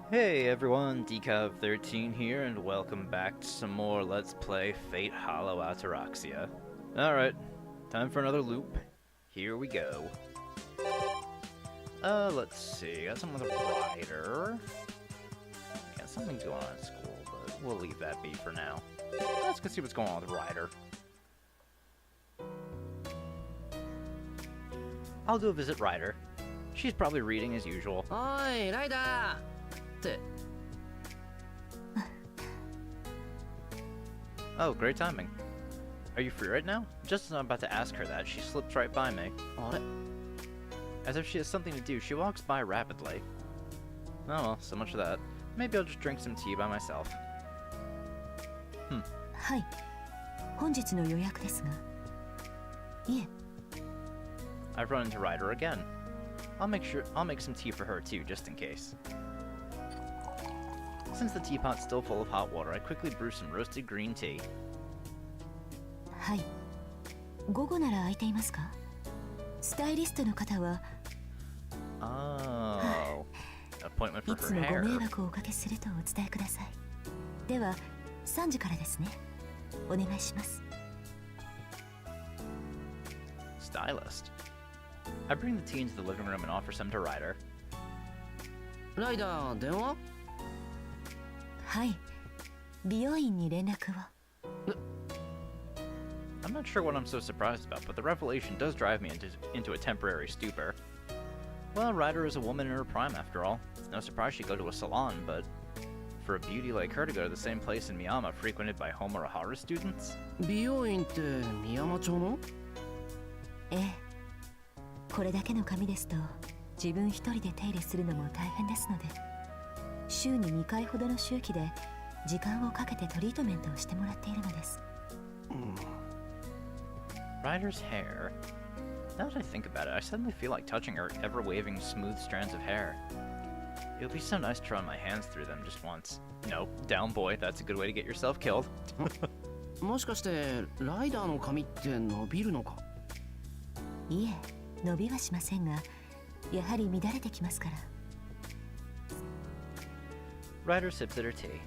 Hey everyone, Decav13 here, and welcome back to some more Let's Play Fate Hollow Ataraxia. Alright, time for another loop. Here we go. Let's see, got someone with a rider. Got something going on at school, but we'll leave that be for now. Let's go see what's going on with Ryder. I'll go visit Ryder. She's probably reading as usual. Oi, Ryder! Oh, great timing. Are you free right now? Just as I'm about to ask her that, she slipped right by me. As if she has something to do, she walks by rapidly. Oh well, so much for that. Maybe I'll just drink some tea by myself. はい。本日の予約ですが。いえ。 I've run into Ryder again. I'll make some tea for her too, just in case. Since the teapot's still full of hot water, I quickly brew some roasted green tea. はい。午後なら空いていますか？スタイリストの方は。Oh, appointment for いつ her もご hair. 迷惑をおかけするとお伝えください。では、3時からですね。お願いします。 Stylist. I bring the tea into the living room and offer some to Ryder. ライダー、電話？はい。美容院に連絡を。 I'm not sure what I'm so surprised about, but the revelation does drive me into a temporary stupor. Well, Ryder is a woman in her prime after all. It's no surprise she'd go to a salon, but for a beauty like her to go to the same place in Miyama frequented by Homoraharu students? 美容院って美山町の？ええ。これだけの髪ですと、自分一人で手入れするのも大変ですので、週に2回ほどの周期で時間をかけてトリートメントをしてもらっているのです。Ryder's hair. Now that I think about it, I suddenly feel like touching her ever-waving smooth strands of hair. It would be so nice to run my hands through them just once. No, down boy, that's a good way to get yourself killed. もしかしてライダーの髪って伸びるのか？いえ、伸びはしませんが、やはり乱れてきますから。 Ryder sips at her tea.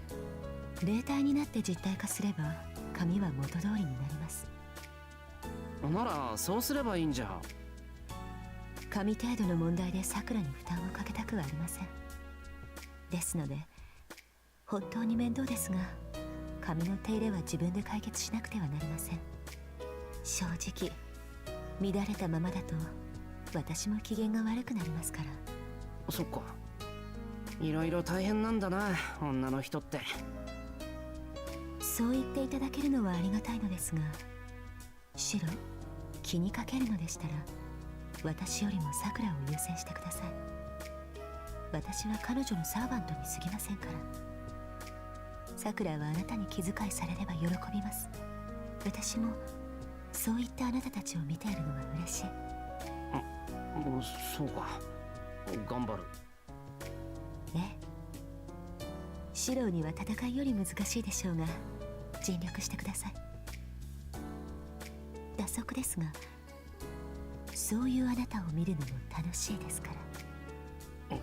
冷体になって実体化すれば、髪は元通りになります。ならそうすればいいんじゃ。髪程度の問題でさくらに負担をかけたくはありません。ですので、本当に面倒ですが、髪の手入れは自分で解決しなくてはなりません。正直、乱れたままだと私も機嫌が悪くなりますから。そっか。いろいろ大変なんだな、女の人って。そう言っていただけるのはありがたいのですが、白、気にかけるのでしたら、私よりもさくらを優先してください。私は彼女のサーバントに過ぎませんから。さくらはあなたに気遣いされれば喜びます。私もそう言ってあなたたちを見ているのが嬉しい。そうか。頑張る。ええ。白には戦いより難しいでしょうが、尽力してください。打足ですが、そういうあなたを見るのも楽しいですから。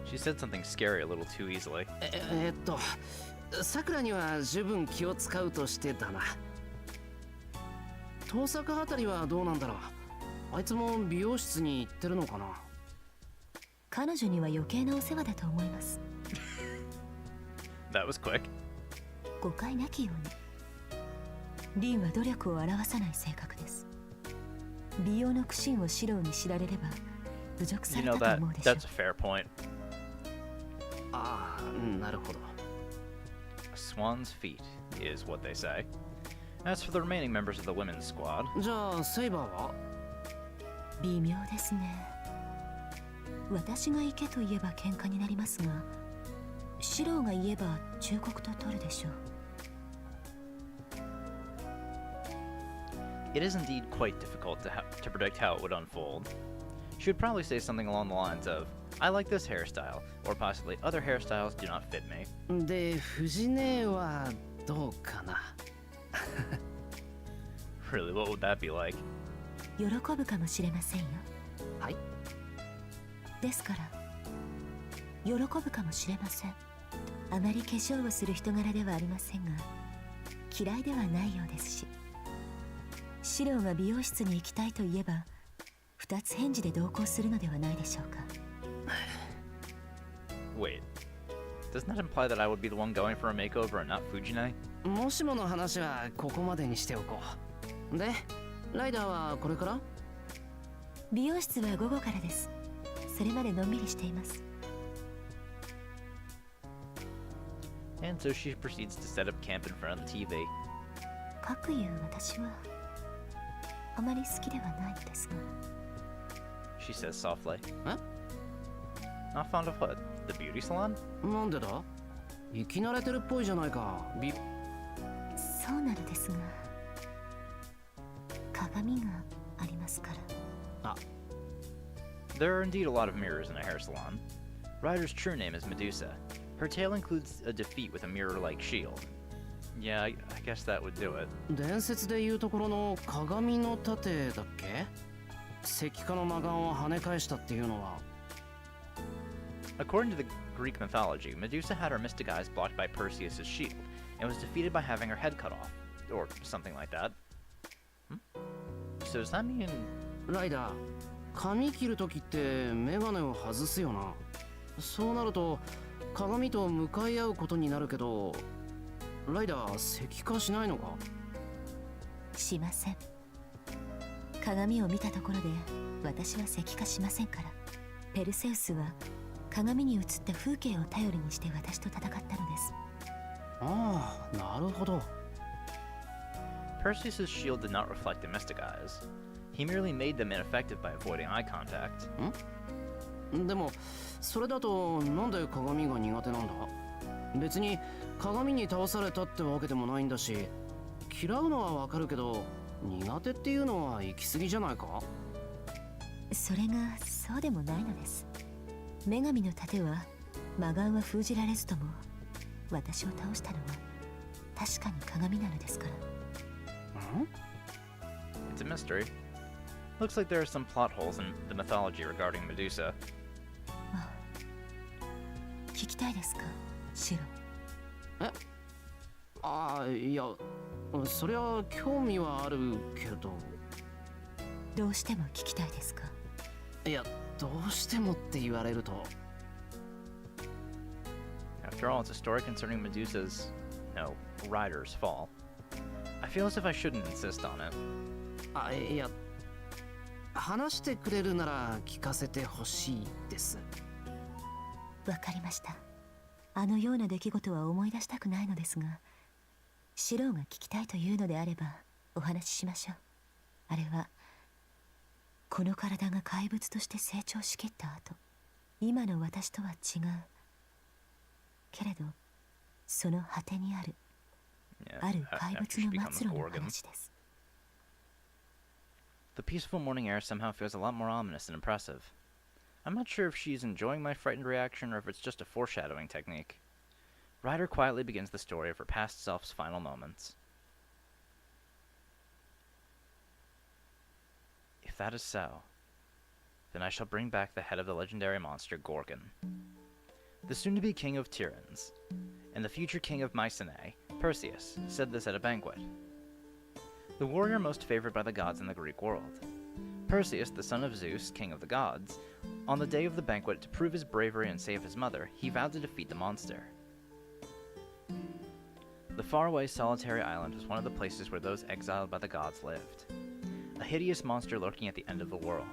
She said something scary a little too easily. さくらには十分気を使うとしてだな。遠坂あたりはどうなんだろう。あいつも美容室に行ってるのかな。彼女には余計なお世話だと思います。That was quick. 誤解なきように。リンは努力を表さない性格です。美容の苦心を白に知られれば侮辱さ You れ know たと that 思うでしょう。 that's a fair point. ああ、なるほど。 A swan's feet is what they say. As for the remaining members of the women's squad, じゃあセイバーは？微妙ですね。私が行けと言えば喧嘩になりますが、白が言えば忠告と取るでしょう。 it is indeed quite difficult to predict how it would unfold. She would probably say something along the lines of, I like this hairstyle, or possibly other hairstyles do not fit me. で、藤姉はどうかな。Really, what would that be like? 喜ぶかもしれませんよ。はい。ですから喜ぶかもしれません。あまり化粧をする人柄ではありませんが、嫌いではないようですし。シローが美容室に行きたいと言えば、二つ返事で同行するのではないでしょうか。Wait, doesn't that imply that I would be the one going for a makeover and not Fujine? もしもの話はここまでにしておこう。で、ライダーはこれから？美容室は午後からです。それまでのんびりしています。And so she proceeds to set up camp in front of the TV. かくいう私はあまり好きではないのですが。She says softly. え？ Not fond of what? The beauty salon? なんでだ？生き慣れてるっぽいじゃないか。そうなのですが、鏡がありますから。あ。There are indeed a lot of mirrors in a hair salon. Ryder's true name is Medusa. Her tale includes a defeat with a mirror-like shield. Yeah, I guess that would do it. 伝説でいうところの鏡の盾だっけ？石化の魔眼を跳ね返したっていうのは。According to the Greek mythology, Medusa had her mystic eyes blocked by Perseus' shield, and was defeated by having her head cut off, or something like that. So does that mean... ライダー、髪切るときってメガネを外すよな。そうなると鏡と向かい合うことになるけど、ライダー石化しないのか？しません。鏡を見たところで私は石化しませんから。ペルセウスは鏡に映った風景を頼りにして私と戦ったのです。ああ、なるほど。Perseus' shield did not reflect the mystic eyes. He merely made them ineffective by avoiding eye contact. でもそれだとなんで鏡が苦手なんだ？別に鏡に倒されたってわけでもないんだし、嫌うのはわかるけど苦手っていうのは行き過ぎじゃないか？それがそうでもないのです。女神の盾は魔眼は封じられずとも、私を倒したのは確かに鏡なのですから。It's a mystery. Looks like there are some plot holes in the mythology regarding Medusa. 聞きたいですか、シロ？え？ああ、いや、そりゃ興味はあるけど。どうしても聞きたいですか？いや、どうしてもって言われると。After all, it's a story concerning Medusa's, no, Ryder's fall. I feel as if I shouldn't insist on it. あ、いや、話してくれるなら聞かせてほしいです。わかりました。あのような出来事は思い出したくないのですが、シローが聞きたいというのであればお話ししましょう。あれはこの体が怪物として成長しきった後、今の私とは違うけれど、その果てにあるある怪物の末路の話です。The peaceful morning air somehow feels a lot more ominous and impressive. I'm not sure if she's enjoying my frightened reaction or if it's just a foreshadowing technique. Ryder quietly begins the story of her past self's final moments. If that is so, then I shall bring back the head of the legendary monster Gorgon. The soon-to-be king of Tyrans, and the future king of Mycenae, Perseus, said this at a banquet. The warrior most favored by the gods in the Greek world. Perseus, the son of Zeus, king of the gods, on the day of the banquet, to prove his bravery and save his mother, he vowed to defeat the monster. The faraway solitary island was one of the places where those exiled by the gods lived. A hideous monster lurking at the end of the world.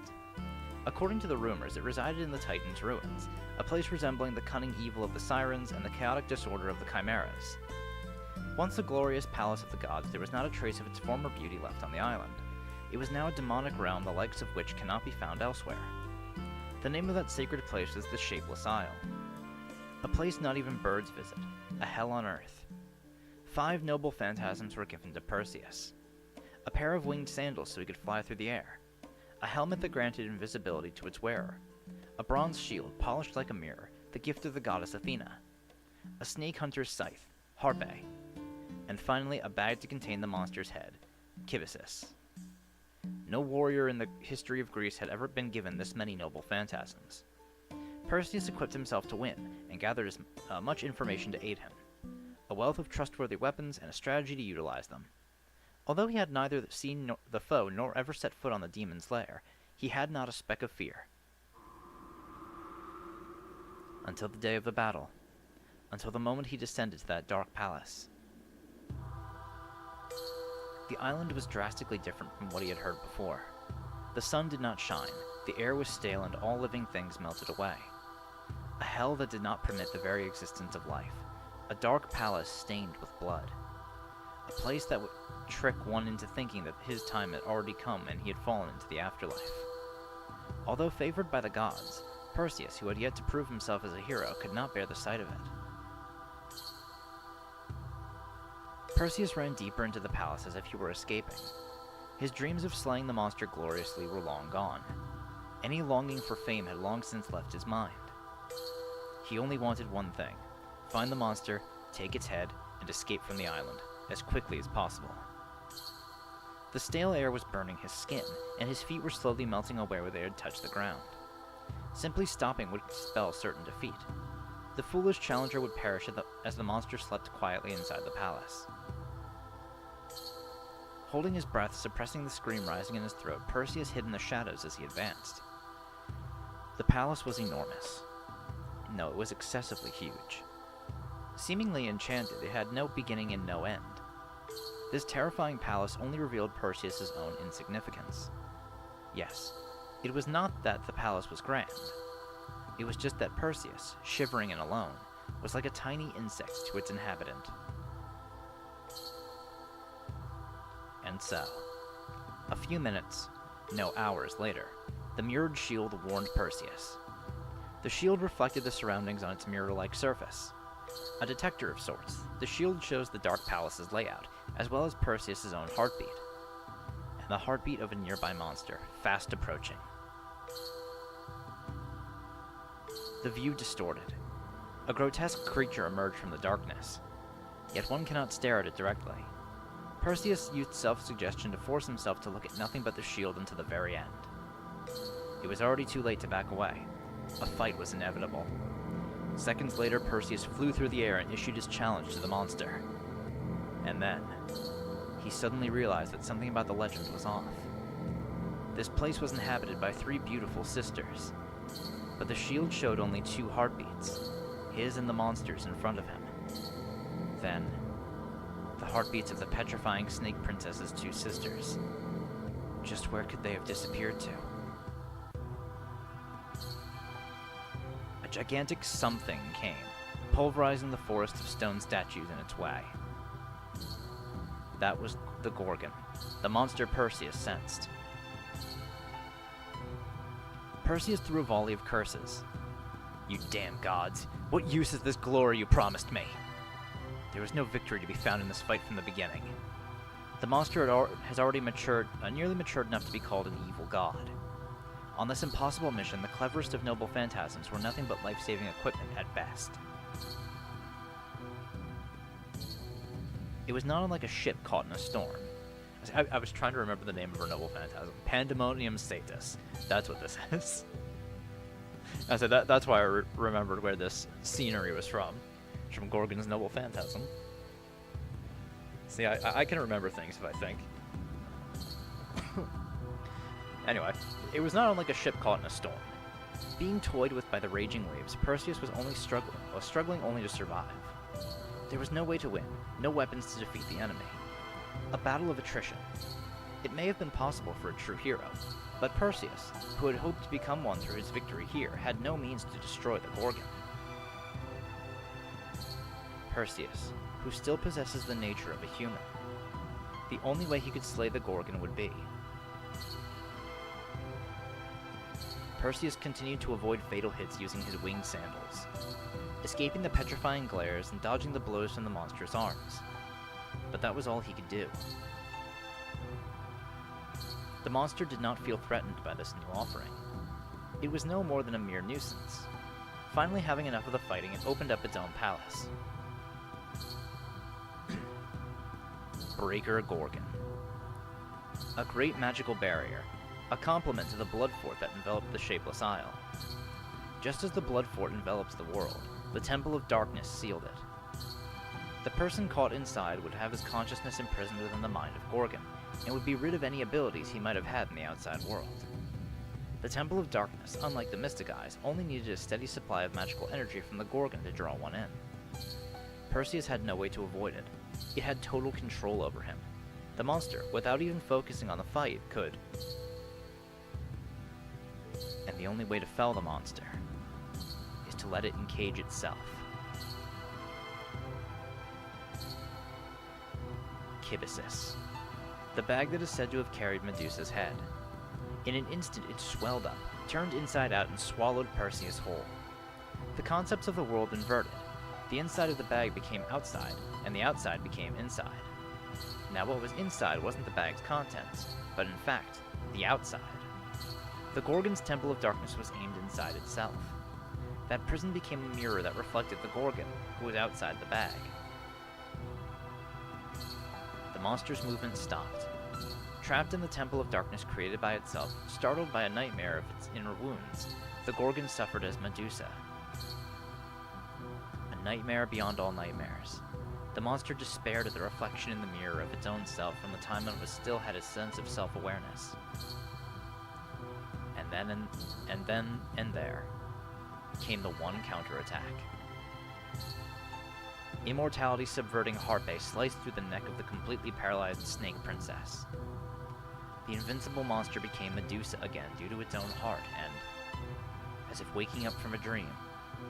According to the rumors, it resided in the Titans' ruins, a place resembling the cunning evil of the Sirens and the chaotic disorder of the Chimeras. Once a glorious palace of the gods, there was not a trace of its former beauty left on the island. It was now a demonic realm the likes of which cannot be found elsewhere. The name of that sacred place is the Shapeless Isle. A place not even birds visit, a hell on earth. 5 noble phantasms were given to Perseus. A pair of winged sandals so he could fly through the air. A helmet that granted invisibility to its wearer. A bronze shield polished like a mirror, the gift of the goddess Athena. A snake hunter's scythe, Harpe. And finally a bag to contain the monster's head, Kibisis. No warrior in the history of Greece had ever been given this many noble phantasms. Perseus equipped himself to win and gathered as much information to aid him, a wealth of trustworthy weapons and a strategy to utilize them. Although he had neither seen the foe nor ever set foot on the demon's lair, he had not a speck of fear. Until the day of the battle. Until the moment he descended to that dark palace. The island was drastically different from what he had heard before. The sun did not shine, the air was stale, and all living things melted away. A hell that did not permit the very existence of life. A dark palace stained with blood. A place that would trick one into thinking that his time had already come and he had fallen into the afterlife. Although favored by the gods, Perseus, who had yet to prove himself as a hero, could not bear the sight of it. Perseus ran deeper into the palace as if he were escaping. His dreams of slaying the monster gloriously were long gone. Any longing for fame had long since left his mind. He only wanted one thing: find the monster, take its head, and escape from the island as quickly as possible. The stale air was burning his skin, and his feet were slowly melting away where they had touched the ground. Simply stopping would spell certain defeat. The foolish challenger would perish as the monster slept quietly inside the palace. Holding his breath, suppressing the scream rising in his throat, Perseus hid in the shadows as he advanced. The palace was enormous. No, it was excessively huge. Seemingly enchanted, it had no beginning and no end. This terrifying palace only revealed Perseus' own insignificance. Yes, it was not that the palace was grand. It was just that Perseus, shivering and alone, was like a tiny insect to its inhabitant. And so, a few minutes, no hours later, the mirrored shield warned Perseus. The shield reflected the surroundings on its mirror-like surface. A detector of sorts, the shield shows the Dark Palace's layout, as well as Perseus' own heartbeat, and the heartbeat of a nearby monster, fast approaching. The view distorted. A grotesque creature emerged from the darkness, yet one cannot stare at it directly. Perseus used self-suggestion to force himself to look at nothing but the shield until the very end. It was already too late to back away. A fight was inevitable. Seconds later, Perseus flew through the air and issued his challenge to the monster. And then, he suddenly realized that something about the legend was off. This place was inhabited by 3 beautiful sisters, but the shield showed only 2 heartbeats, his and the monster's in front of him. Then, the heartbeats of the petrifying Snake Princess's 2 sisters. Just where could they have disappeared to? A gigantic something came, pulverizing the forest of stone statues in its way. That was the Gorgon, the monster Perseus sensed. Perseus threw a volley of curses. "You damn gods, what use is this glory you promised me?" There was no victory to be found in this fight from the beginning. The monster has already matured, nearly matured enough to be called an evil god. On this impossible mission, the cleverest of noble phantasms were nothing but life-saving equipment at best. It was not unlike a ship caught in a storm. I was trying to remember the name of her noble phantasm. Pandemonium Status. That's what this is. I said that's why I remembered where this scenery was from. It's from Gorgon's Noble Phantasm. See, I can remember things if I think. Anyway, it was not unlike a ship caught in a storm. Being toyed with by the raging waves, Perseus was struggling only to survive. There was no way to win, no weapons to defeat the enemy. A battle of attrition. It may have been possible for a true hero, but Perseus, who had hoped to become one through his victory here, had no means to destroy the Gorgon. Perseus, who still possesses the nature of a human. The only way he could slay the Gorgon would be. Perseus continued to avoid fatal hits using his winged sandals, escaping the petrifying glares and dodging the blows from the monster's arms. But that was all he could do. The monster did not feel threatened by this new offering. It was no more than a mere nuisance. Finally having enough of the fighting, it opened up its own palace. Breaker Gorgon. A great magical barrier, a complement to the blood fort that enveloped the shapeless isle. Just as the blood fort envelops the world, the Temple of Darkness sealed it. The person caught inside would have his consciousness imprisoned within the mind of Gorgon, and would be rid of any abilities he might have had in the outside world. The Temple of Darkness, unlike the Mystic Eyes, only needed a steady supply of magical energy from the Gorgon to draw one in. Perseus had no way to avoid it. It had total control over him. The monster, without even focusing on the fight, could. And the only way to fell the monster is to let it encage itself. Kibisis, the bag that is said to have carried Medusa's head. In an instant it swelled up, turned inside out, and swallowed Perseus whole. The concepts of the world inverted. The inside of the bag became outside, and the outside became inside. Now what was inside wasn't the bag's contents, but in fact, the outside. The Gorgon's Temple of Darkness was aimed inside itself. That prison became a mirror that reflected the Gorgon, who was outside the bag. The monster's movement stopped. Trapped in the Temple of Darkness created by itself, startled by a nightmare of its inner wounds, the Gorgon suffered as Medusa. A nightmare beyond all nightmares. The monster despaired at the reflection in the mirror of its own self from the time when it still had a sense of self-awareness. And then there came the one counterattack. Immortality subverting Harpe sliced through the neck of the completely paralyzed snake princess. The invincible monster became Medusa again due to its own heart and, as if waking up from a dream,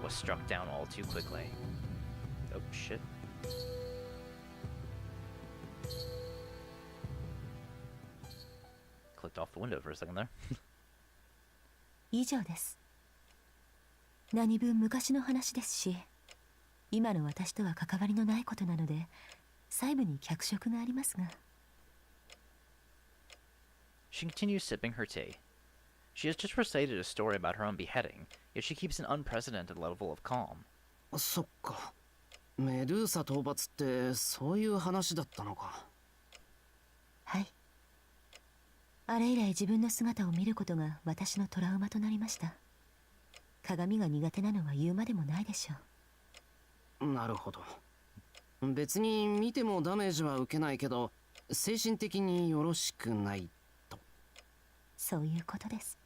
was struck down all too quickly. Oh shit. Clicked off the window for a second there. 以上です。何分昔の話ですし、今の私とは関わりのないことなので、細部に脚色がありますが。She continues sipping her tea. She has just recited a story about her own beheading, yet she keeps an unprecedented level of calm. そっか。メドゥーサ討伐ってそういう話だったのか。はい。あれ以来自分の姿を見ることが私のトラウマとなりました。鏡が苦手なのは言うまでもないでしょう。なるほど。別に見てもダメージは受けないけど、精神的によろしくないと。そういうことです。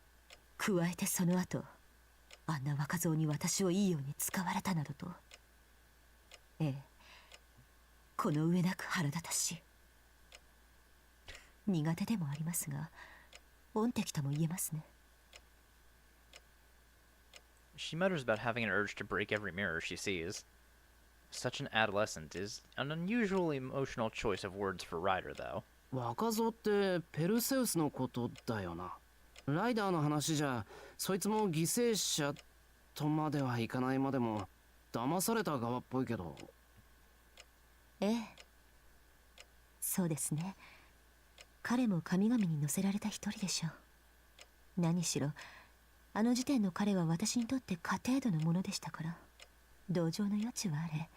加えてその後、あんな若造に私をいいように使われたなどと。ええ、この上なく腹立たしい。苦手でもありますが、恩敵とも言えますね。She mutters about having an urge to break every mirror she sees. Such an adolescent is an unusually emotional choice of words for Ryder, though. 若造ってペルセウスのことだよな。ライダーの話じゃ、そいつも犠牲者とまではいかないまでも、騙された側っぽいけど。ええ、そうですね。彼も神々に乗せられた一人でしょう。何しろあの時点の彼は私にとって家程度のものでしたから、同情の余地はあれ、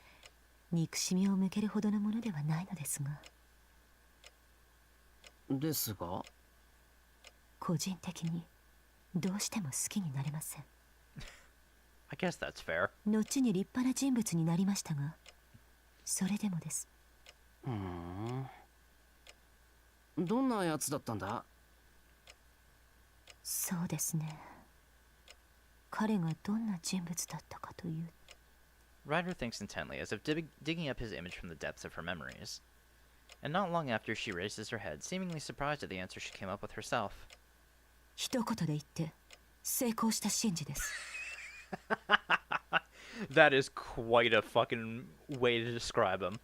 憎しみを向けるほどのものではないのですが。ですが、個人的にどうしても好きになれません。I guess that's fair. 後に立派な人物になりましたが、それでもです。どんなやつだったんだ？そうですね。彼がどんな人物だったかという。Ryder thinks intently, as if digging up his image from the depths of her memories. And not long after, she raises her head, seemingly surprised at the answer she came up with herself. 一言で言って成功した神事です。That is quite a fucking way to describe him.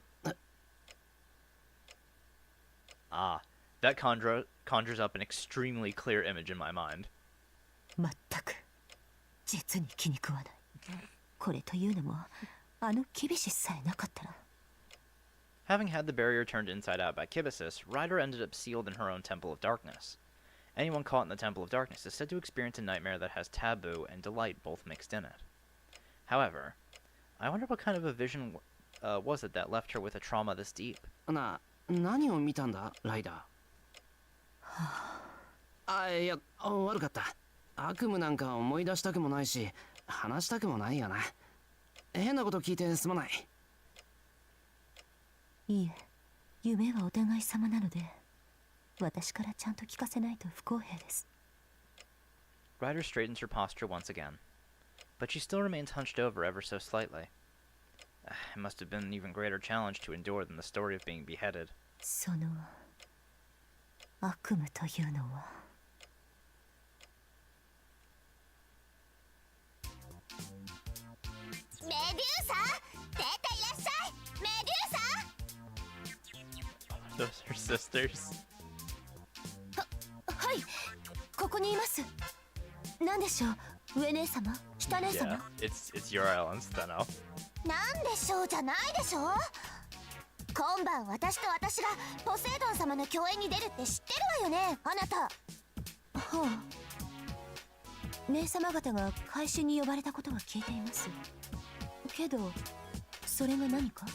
Ah, that conjures up an extremely clear image in my mind. 全く実に気に食わない。これというのもあのキビシスさえなかったら。Having had the barrier turned inside out by Kibisis, Ryder ended up sealed in her own Temple of Darkness. Anyone caught in the Temple of Darkness is said to experience a nightmare that has taboo and delight both mixed in it. However, I wonder what kind of a vision was it that left her with a trauma this deep? 何を見たんだ、ライダー。いや、悪かった。悪夢なんか思い出したくもないし、話したくもないよな。変なこと聞いてすまない。いいえ、夢はお互い様なので、私からちゃんと聞かせないと不公平です。Ryder straightens her posture once again, but she still remains hunched over ever so slightly. It must have been an even greater challenge to endure than the story of being beheaded. その悪夢というのは。メデューサ、出ていらっしゃい。メデューサ。 Those are sisters. はい、ここにいます。何でしょう、上姉様、下姉様。 Yeah, it's your island, Steno. なんでしょうじゃないでしょ。今晩私と私がポセイドン様の共演に出るって知ってるわよね、あなた。はあ、姉様方が回収に呼ばれたことは聞いていますけど、それが何か。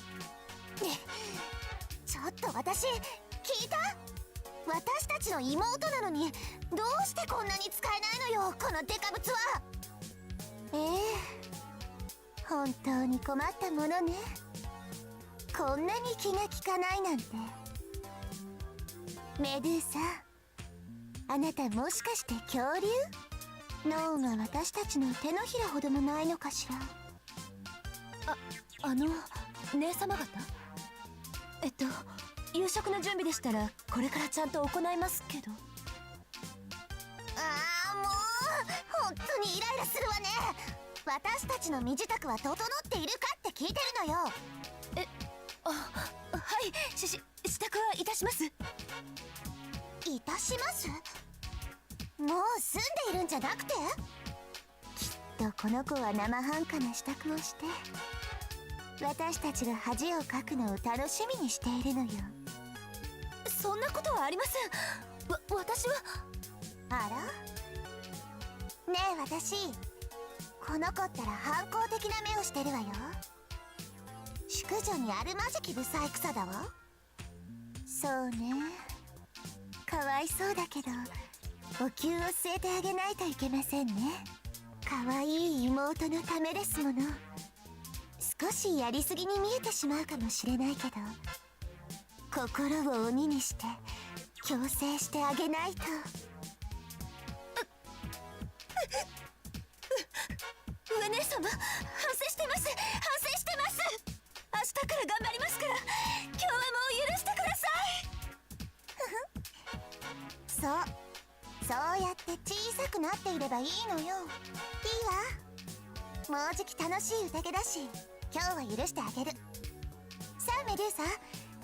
ちょっと私聞いた。私たちの妹なのにどうしてこんなに使えないのよ、このデカブツは。本当に困ったものね。こんなに気が利かないなんて。メドゥーサ、あなたもしかして恐竜？脳が私たちの手のひらほどもないのかしら。姉様方、夕食の準備でしたらこれからちゃんと行いますけど。ああ、もう本当にイライラするわね。私たちの身支度は整っているかって聞いてるのよ。はい、支度はいたします。いたします？もう住んでいるんじゃなくて？きっとこの子は生半可な支度をして私たちが恥をかくのを楽しみにしているのよ。そんなことはありません。私は。あら？ねえ私、この子ったら反抗的な目をしてるわよ。淑女にあるまじき不細工さだわ。そうね、かわいそうだけどお灸を据えてあげないといけませんね。かわいい妹のためですもの。少しやりすぎに見えてしまうかもしれないけど、心を鬼にして強制してあげないと。上姉様、反省してます。反省してます。明日から頑張りますから、今日はもう許してください。そうやって小さくなっていればいいのよ。いいわ、もうじき楽しい宴だし今日は許してあげる。さあメドゥーサ、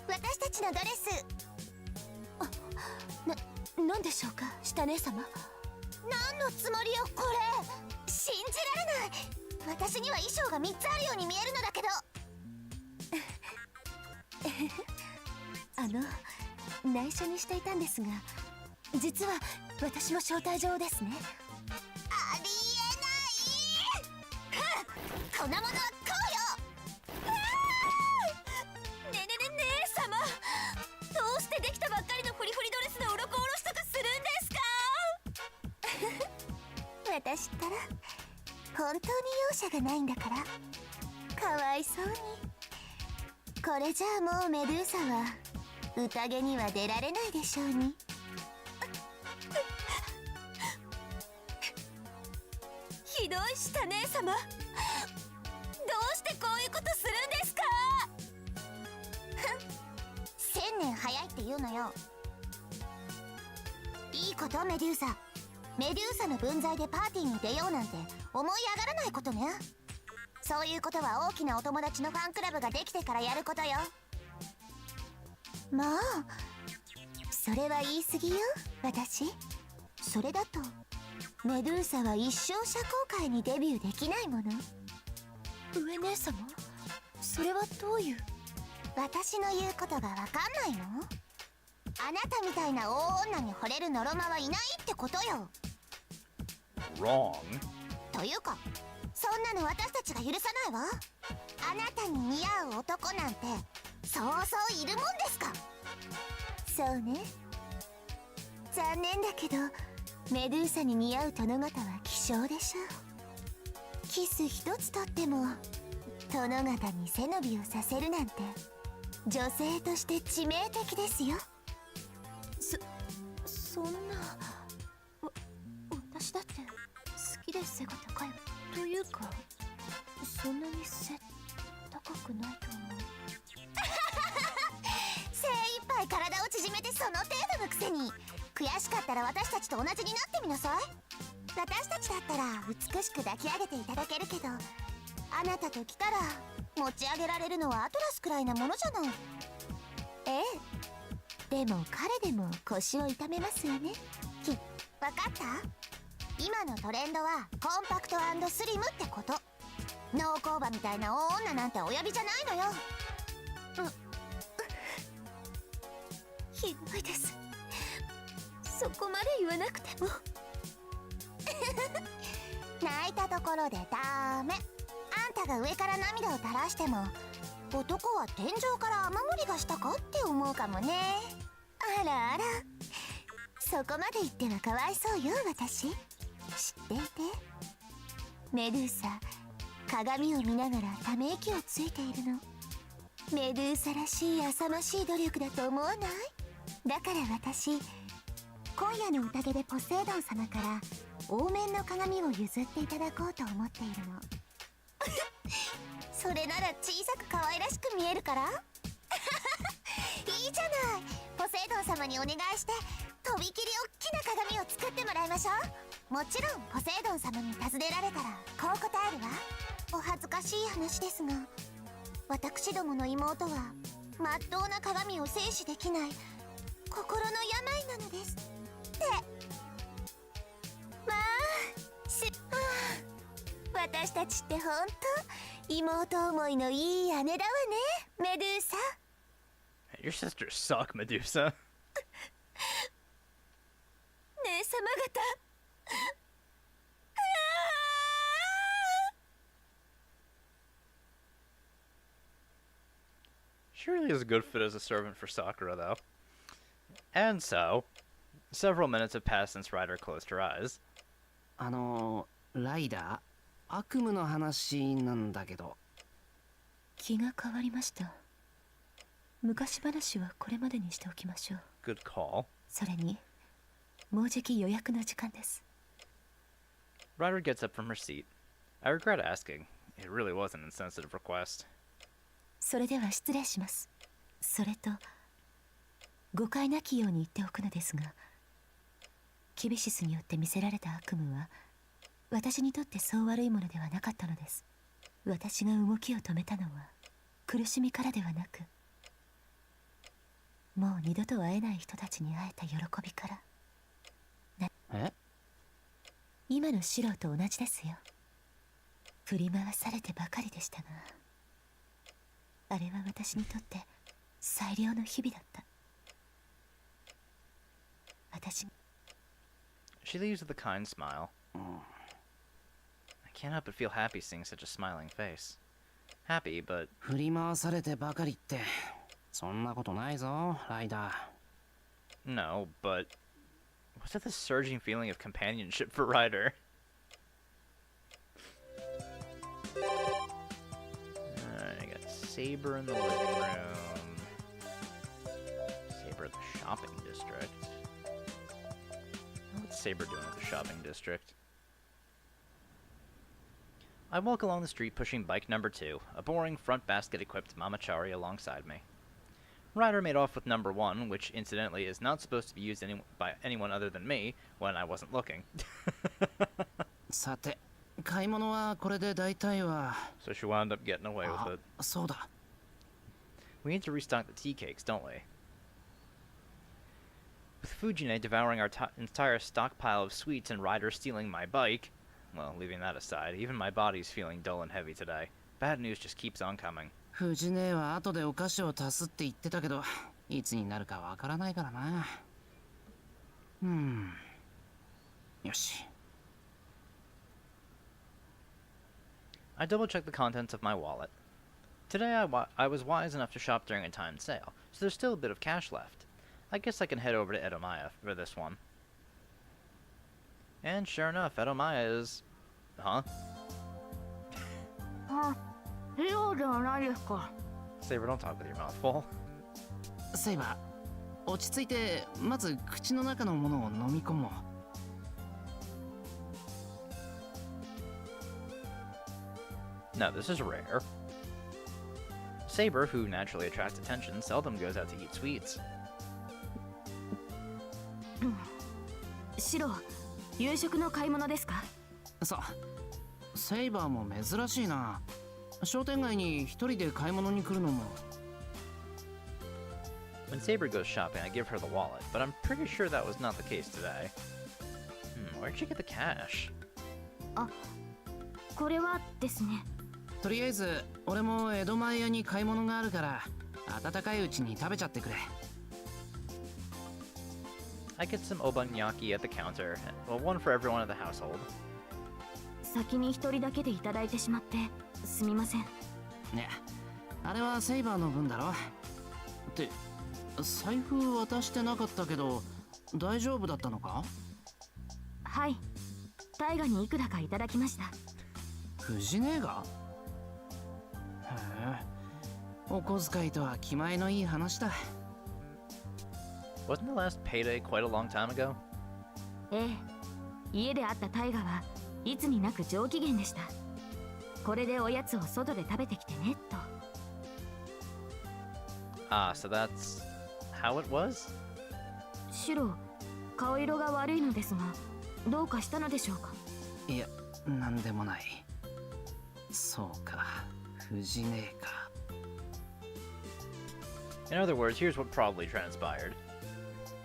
私たちのドレス。何でしょうか、下姉様。何のつもりよこれ。信じられない。私には衣装が3つあるように見えるのだけど。内緒にしていたんですが、実は私も招待状ですね。ありえない。こんなものはこうよ。ね姉様、どうしてできたばっかりのフリフリドレスの鱗おろしとかするんですか。私ったら本当に容赦がないんだから、かわいそうに。これじゃあもうメドゥーサは宴には出られないでしょうに。ひどい下姉様、どうしてこういうことするんですか。1000年早いって言うのよ。いいことメドゥーサ。メドゥーサの分際でパーティーに出ようなんて思い上がらないことね。そういうことは大きなお友達のファンクラブができてからやることよ。もうそれは言い過ぎよ。私それだとメドゥーサは一生社交界にデビューできないもの。上姉様、それはどういう。私の言うことがわかんないの？あなたみたいな大女に惚れるノロマはいないってことよ。 Wrong. というかそんなの私たちが許さないわ。あなたに似合う男なんてそうそういるもんですか。そうね、残念だけどメドゥーサに似合う殿方は希少でしょう。キス一つとっても殿方に背伸びをさせるなんて女性として致命的ですよ。そんな私だって好きで背が高いというか、そんなに背高くないと思う。精一杯体を縮めてその程度のくせに、悔しかったら私たちと同じになってみなさい。私たちだったら美しく抱き上げていただけるけど、あなたと来たら持ち上げられるのはアトラスくらいなものじゃない。ええ、でも彼でも腰を痛めますよね。わかった？今のトレンドはコンパクト&スリムってこと。農耕馬みたいな大女なんてお呼びじゃないのよ。ひどいです。そこまで言わなくても。泣いたところでダメ。あんたが上から涙を垂らしても、男は天井から雨漏りがしたかって思うかもね。あらあら、そこまで言ってはかわいそうよ私。知っていて、メドゥーサ、鏡を見ながらため息をついているの。メドゥーサらしい浅ましい努力だと思わない？だから私、今夜の宴でポセイドン様から王面の鏡を譲っていただこうと思っているの。それなら小さく可愛らしく見えるから。いいじゃない。ポセイドン様にお願いしてとびきり大きな鏡を作ってもらいましょう。もちろんポセイドン様に尋ねられたらこう答えるわ。お恥ずかしい話ですが、私どもの妹はまっとうな鏡を制止できない心の病なのですって。まあ私たちってほんと妹思いのいい姉だわね、メドゥーサ。 Your sisters suck, Medusa. 姉様方。She really is a good fit as a servant for Sakura, though. And so, several minutes have passed since Ryder closed her eyes. ライダー、悪夢の話なんだけど。気が変わりました。昔話はこれまでにしておきましょう。 Good call. それにもうじき予約の時間です。 Ryder gets up from her seat. I regret asking. It really was an insensitive request. それでは失礼します。それと誤解なきように言っておくのですが、キビシスによって見せられた悪夢は私にとってそう悪いものではなかったのです。私が動きを止めたのは苦しみからではなく、もう二度と会えない人たちに会えた喜びから。え？今のシロと同じですよ。振り回されてばかりでしたが、あれは私にとって最良の日々だった。私。 She leaves with a kind smile. I can't help but feel happy seeing such a smiling face. Happy, but 振り回されてばかりってそんなことないぞ、ライダー。 no, but what's with this surging feeling of companionship for Ryder? I got Saber in the living room. Saber at the shopping district. What's Saber doing at the shopping district? I walk along the street pushing bike number 2, a boring front basket-equipped mamachari alongside me. Ryder made off with number 1, which incidentally is not supposed to be used by anyone other than me when I wasn't looking. さて、買い物はこれで大体は。 So she wound up getting away with it. そうだ。 We need to restock the tea cakes, don't we? With Fujine devouring our entire stockpile of sweets and Ryder stealing my bike, well, leaving that aside, even my body's feeling dull and heavy today. Bad news just keeps on coming. 藤姉は後でお菓子を足すって言ってたけど、いつになるかわからないからな。よし。I double-checked the contents of my wallet. Today I was wise enough to shop during a timed sale, so there's still a bit of cash left. I guess I can head over to Edomaya for this one. And sure enough, Edomaya is... Huh? あ、量ではないですか。 Saber, don't talk with your mouth full. セイバー、落ち着いてまず口の中のものを飲み込もう。No, this is rare. Saber, who naturally attracts attention, seldom goes out to eat sweets. シロ、夕食の買い物ですか？そう、セイバーも珍しいな。商店街に一人で買い物に来るのも。When Saber goes shopping, I give her the wallet, but I'm pretty sure that was not the case today. Where'd she get the cash? あ、これはですね。とりあえず俺も江戸前屋に買い物があるから温かいうちに食べちゃってくれ。I get some obanyaki at the counter, well, one for everyone in the household. 先に一人だけでいただいてしまってすみません。ね、あれはセイバーの分だろ。って財布渡してなかったけど大丈夫だったのか？はい、大河にいくらかいただきました。藤姉が？へえ、お小遣いとは気前のいい話だ。Wasn't the last payday quite a long time ago? ええ、家で会った大河はいつになく上機嫌でした。これでおやつを外で食べてきてねと。Ah, so that's how it was? シロ、顔色が悪いのですが、どうかしたのでしょうか？いや、なんでもない。そうか、藤姉か。In other words, here's what probably transpired.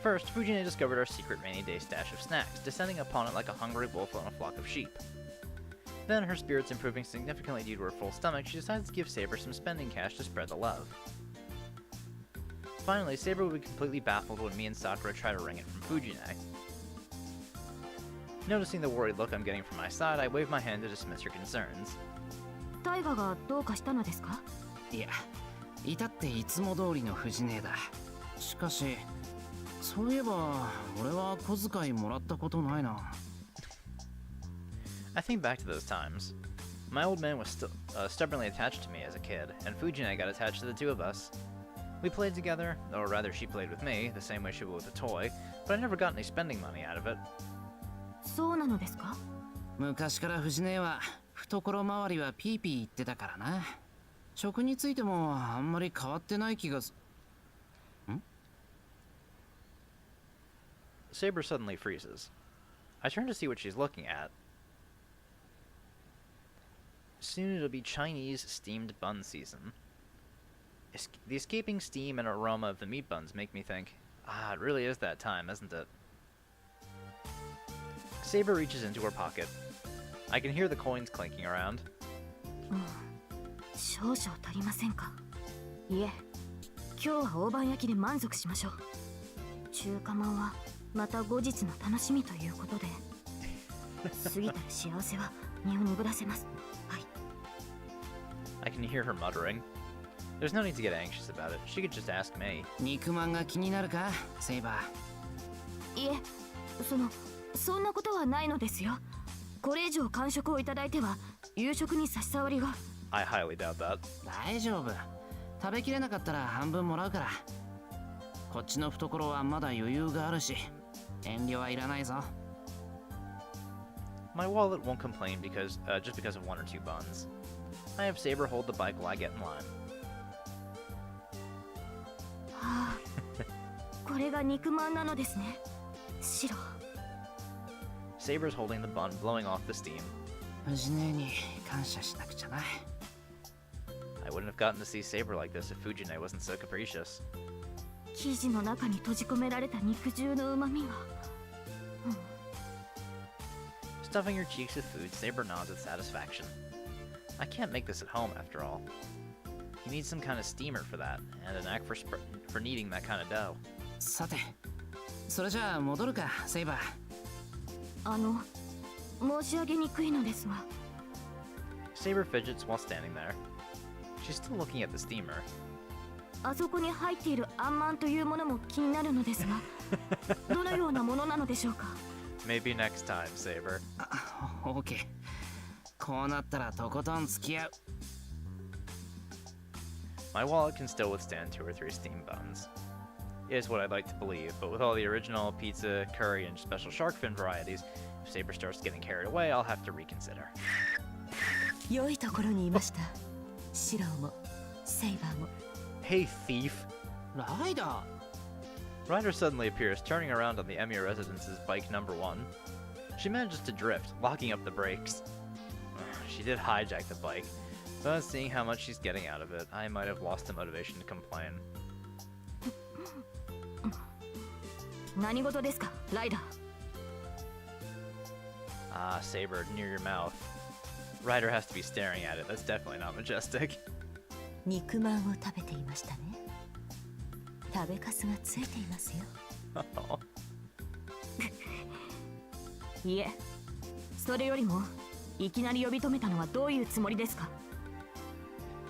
First, Fujine discovered our secret rainy day stash of snacks, descending upon it like a hungry wolf on a flock of sheep. Then, her spirits improving significantly due to her full stomach, she decides to give Saber some spending cash to spread the love. Finally, Saber will be completely baffled when me and Sakura try to wring it from Fujine. Noticing the worried look I'm getting from my side, I wave my hand to dismiss her concerns. 大河がどうかしたのですか？いや、至っていつも通りの藤姉だ。しかし、そういえば俺は小遣いもらったことないな。I think back to those times. My old man was still stubbornly attached to me as a kid, and Fujine got attached to the two of us. We played together, or rather she played with me, the same way she would with a toy, but I never got any spending money out of it. そうなのですか？昔から藤姉は懐周りはピーピー言ってたからな。食についてもあんまり変わってない気がす。ん？ Saber suddenly freezes. I turn to see what she's looking at. Soon it'll be Chinese steamed bun season. The escaping steam and aroma of the meat buns make me think, it really is that time, isn't it? Saber reaches into her pocket. I can hear the coins clinking around. 少々足りませんか？いえ、今日は大判焼きで満足しましょう。中華まんはまた後日の楽しみということで、過ぎたる幸せは身を鈍らせます。はい。I can hear her muttering. There's no need to get anxious about it. She could just ask me. 肉まんが気になるか、セイバー？いえ、そんなことはないのですよ。これ以上完食をいただいては夕食に差し障りが。I highly doubt that. 大丈夫。食べきれなかったら半分もらうから。こっちの懐はまだ余裕があるし、遠慮はいらないぞ。My wallet won't complain just because of one or two buns. I have Saber hold the bike while I get in line. はあ、これが肉まんなのですね。白。Saber's holding the bun, blowing off the steam. 藤姉に感謝しなくちゃな。I wouldn't have gotten to see Saber like this if Fujine wasn't so capricious. 生地の中に閉じ込められた肉汁の旨味が。Stuffing her cheeks with food, Saber nods with satisfaction. I can't make this at home, after all. You need some kind of steamer for that, and a knack for kneading that kind of dough. さて、それじゃあ戻るか、セイバー。申し上げにくいのですが。Saber fidgets while standing there. She's still looking at the steamer. あそこに入っているあんまんというものも気になるのですが、どのようなものなのでしょうか？ Maybe next time, Saber. オーケー。こうなったらとことん付き合う。 My wallet can still withstand 2 or 3 steam buns. Is what I'd like to believe, but with all the original pizza, curry, and special shark fin varieties, if Saber starts getting carried away, I'll have to reconsider. 良いところにいました。シロもセイバーも。 Hey, thief! ライダー。 Ryder suddenly appears, turning around on the Emir residence's bike number 1. She manages to drift, locking up the brakes. She did hijack the bike, but seeing how much she's getting out of it, I might have lost the motivation to complain. 何事ですか、ライダー。 Ah, Saber, near your mouth. Ryder has to be staring at it. That's definitely not majestic. 肉まんを食べていましたね。食べかすがついていますよ。いえ、それよりもいきなり呼び止めたのはどういうつもりですか。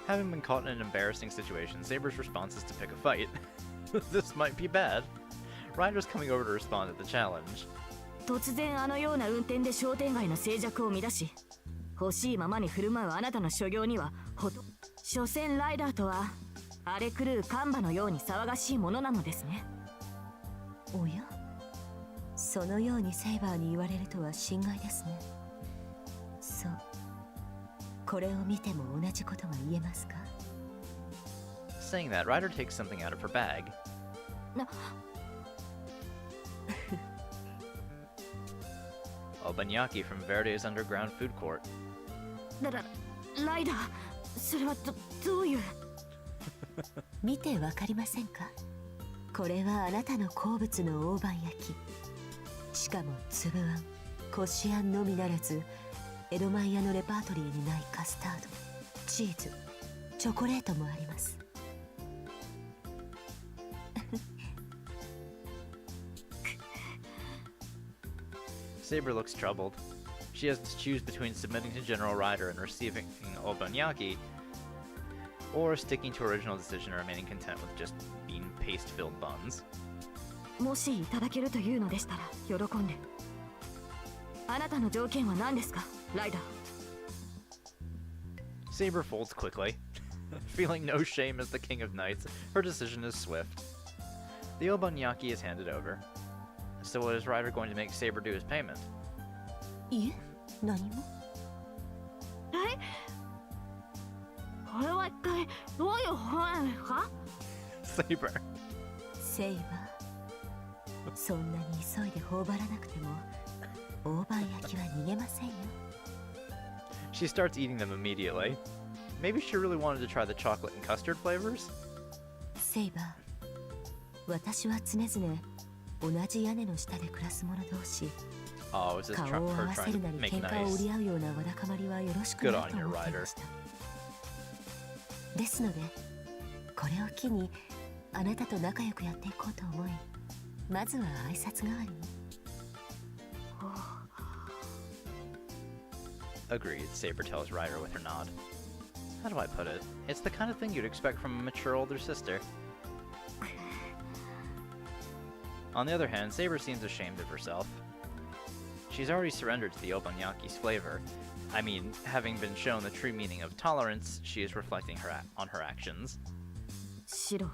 Having been caught in an embarrassing situation, Saber's response is to pick a fight. This might be bad. Ryder's coming over to respond to the challenge. 突然あのような運転で商店街の静寂を乱し、欲しいままに振る舞うあなたの所業には所詮ライダーとは荒れ狂うカンバのように騒がしいものなのですね。おや、そのようにセイバーに言われるとは心外ですね。そう、これを見ても同じことが言えますか。 Saying that, Ryder takes something out of her bag. な Obanyaki from Verde's underground food court. ライダー、それはどういう。見てわかりませんか。これはあなたの好物の大判焼き。しかも粒あん、こしあんのみならず、江戸前屋のレパートリーにないカスタード、チーズ、チョコレートもあります。Saber looks troubled. She has to choose between submitting to General Ryder and receiving Obanyaki, or sticking to her original decision and remaining content with just being paste-filled buns. もしいただけるというのでしたら喜んで。あなたの条件は何ですか、ライダー。 Saber folds quickly. Feeling no shame as the king of knights, her decision is swift. The Obanyaki is handed over. So what is Ryder going to make Saber do his payment? いえ、何も。え、これは一体どういう本か。 Saber. セイバー、そんなに急いで頬張らなくても大判焼きは逃げませんよ。 She starts eating them immediately. Maybe she really wanted to try the chocolate and custard flavors? セイバー、私は常々同じ屋根の下で暮らす者同士、 Oh, is this 顔を合 her わせ trying る to なり make 喧嘩を売 nice? り合うようなわだかまりはよろしく Good ない on と you, 思っていました。ですので、これを機にあなたと仲良くやっていこうと思い、まずは挨拶代わりに。 Agreed, Saber tells Ryder with her nod. How do I put it? It's the kind of thing you'd expect from a mature older sister. On the other hand, Saber seems ashamed of herself. She's already surrendered to the Obanyaki's flavor. I mean, having been shown the true meaning of tolerance, she is reflecting on her actions. シロ、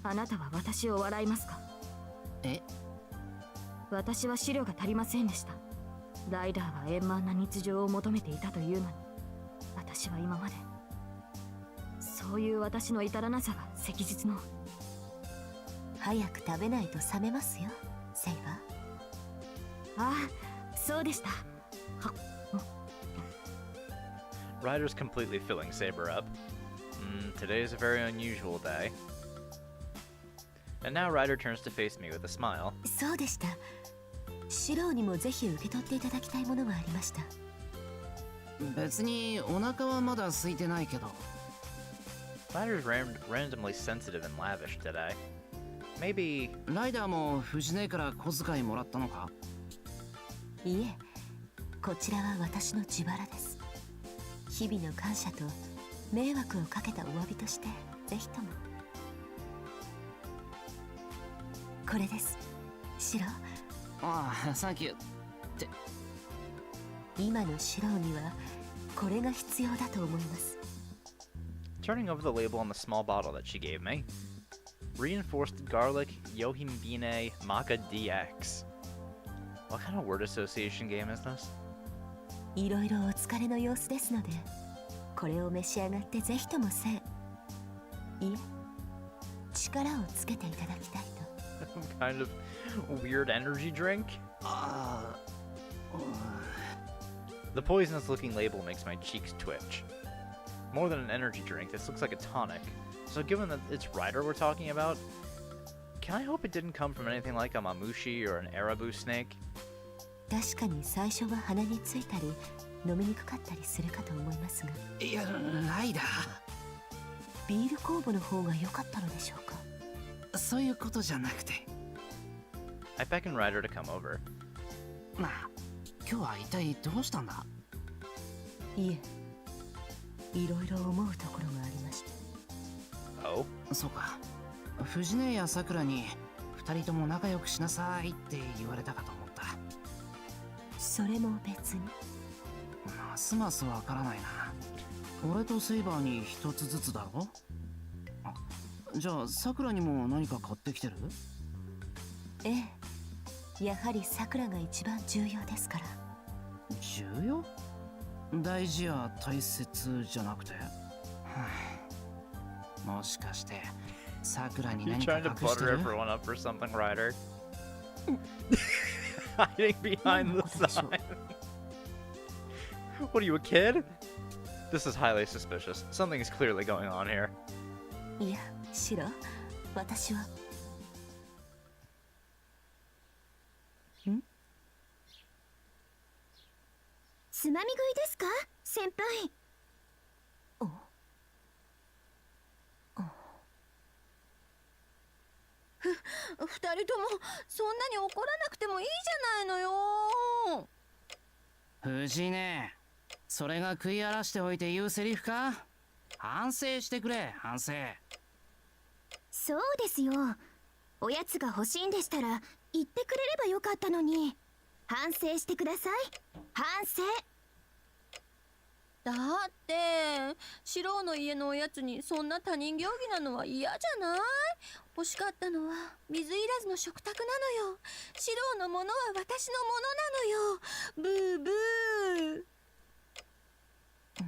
あなたは私を笑いますか。え、私は資料が足りませんでした。ライダーは円満な日常を求めていたというのに、私は今までそういう私の至らなさが昔日の。早く食べないと冷めますよ、セイバー。ああ、そうでした。 Ryder's completely filling Saber up. Today is a very unusual day. And now Ryder turns to face me with a smile. そうでした。シローにもぜひ受け取っていただきたいものがありました。別にお腹はまだ空いてないけど。 Ryder's randomly sensitive and lavish today. Maybe... ライダーも藤姉から小遣いもらったのか。いえ、こちらは私の自腹です。日々の感謝と迷惑をかけたお詫びとしてぜひとも。これです、シロー。ああ、サンキュー。って今のシロウにはこれが必要だと思います。 Turning over the label on the small bottle that she gave me. Reinforced garlic yohimbine maca DX. What kind of word association game is this? いろいろお疲れの様子ですので、これを召し上がってぜひともいえ、力をつけていただきたいと。Some kind of weird energy drink? The poisonous looking label makes my cheeks twitch. More than an energy drink, this looks like a tonic. So given that it's Rider we're talking about, can I hope it didn't come from anything like a mamushi or an Arabu snake? 確かに最初は鼻についたり飲みにくかったりするかと思いますが、いや、ライダビール酵母の方が良かったのでしょうか。ー、そういうことじゃなくて。I beckon Ryder to come over. なあ、今日は一体どうしたんだ？いえ、いろいろ思うところがありまして。Oh? そうか。藤音やさくらに二人とも仲良くしなさいって言われたかと思った。それも別に。ますますわからないな。俺とセイバーに一つずつだろ？あ、じゃあさくらにも何か買ってきてる？ええ、やはりさくらが一番重要ですから。重要？大事や大切じゃなくて、もしかしてさくらに You 何か trying to 隠して butter る？ everyone up for something, Ryder? Hiding behind the sign. What are you, a kid? This is highly suspicious. Something is clearly going on here. いや、シロ、私は。つまみ食いですか、先輩？二人ともそんなに怒らなくてもいいじゃないのよ。藤音、それが食い荒らしておいて言うセリフか？反省してくれ、反省。そうですよ。おやつが欲しいんでしたら言ってくれればよかったのに。反省してください。反省。だってシロウの家のおやつにそんな他人行儀なのは嫌じゃない？欲しかったのは水いらずの食卓なのよ。シロウのものは私のものなのよ。ブーブー。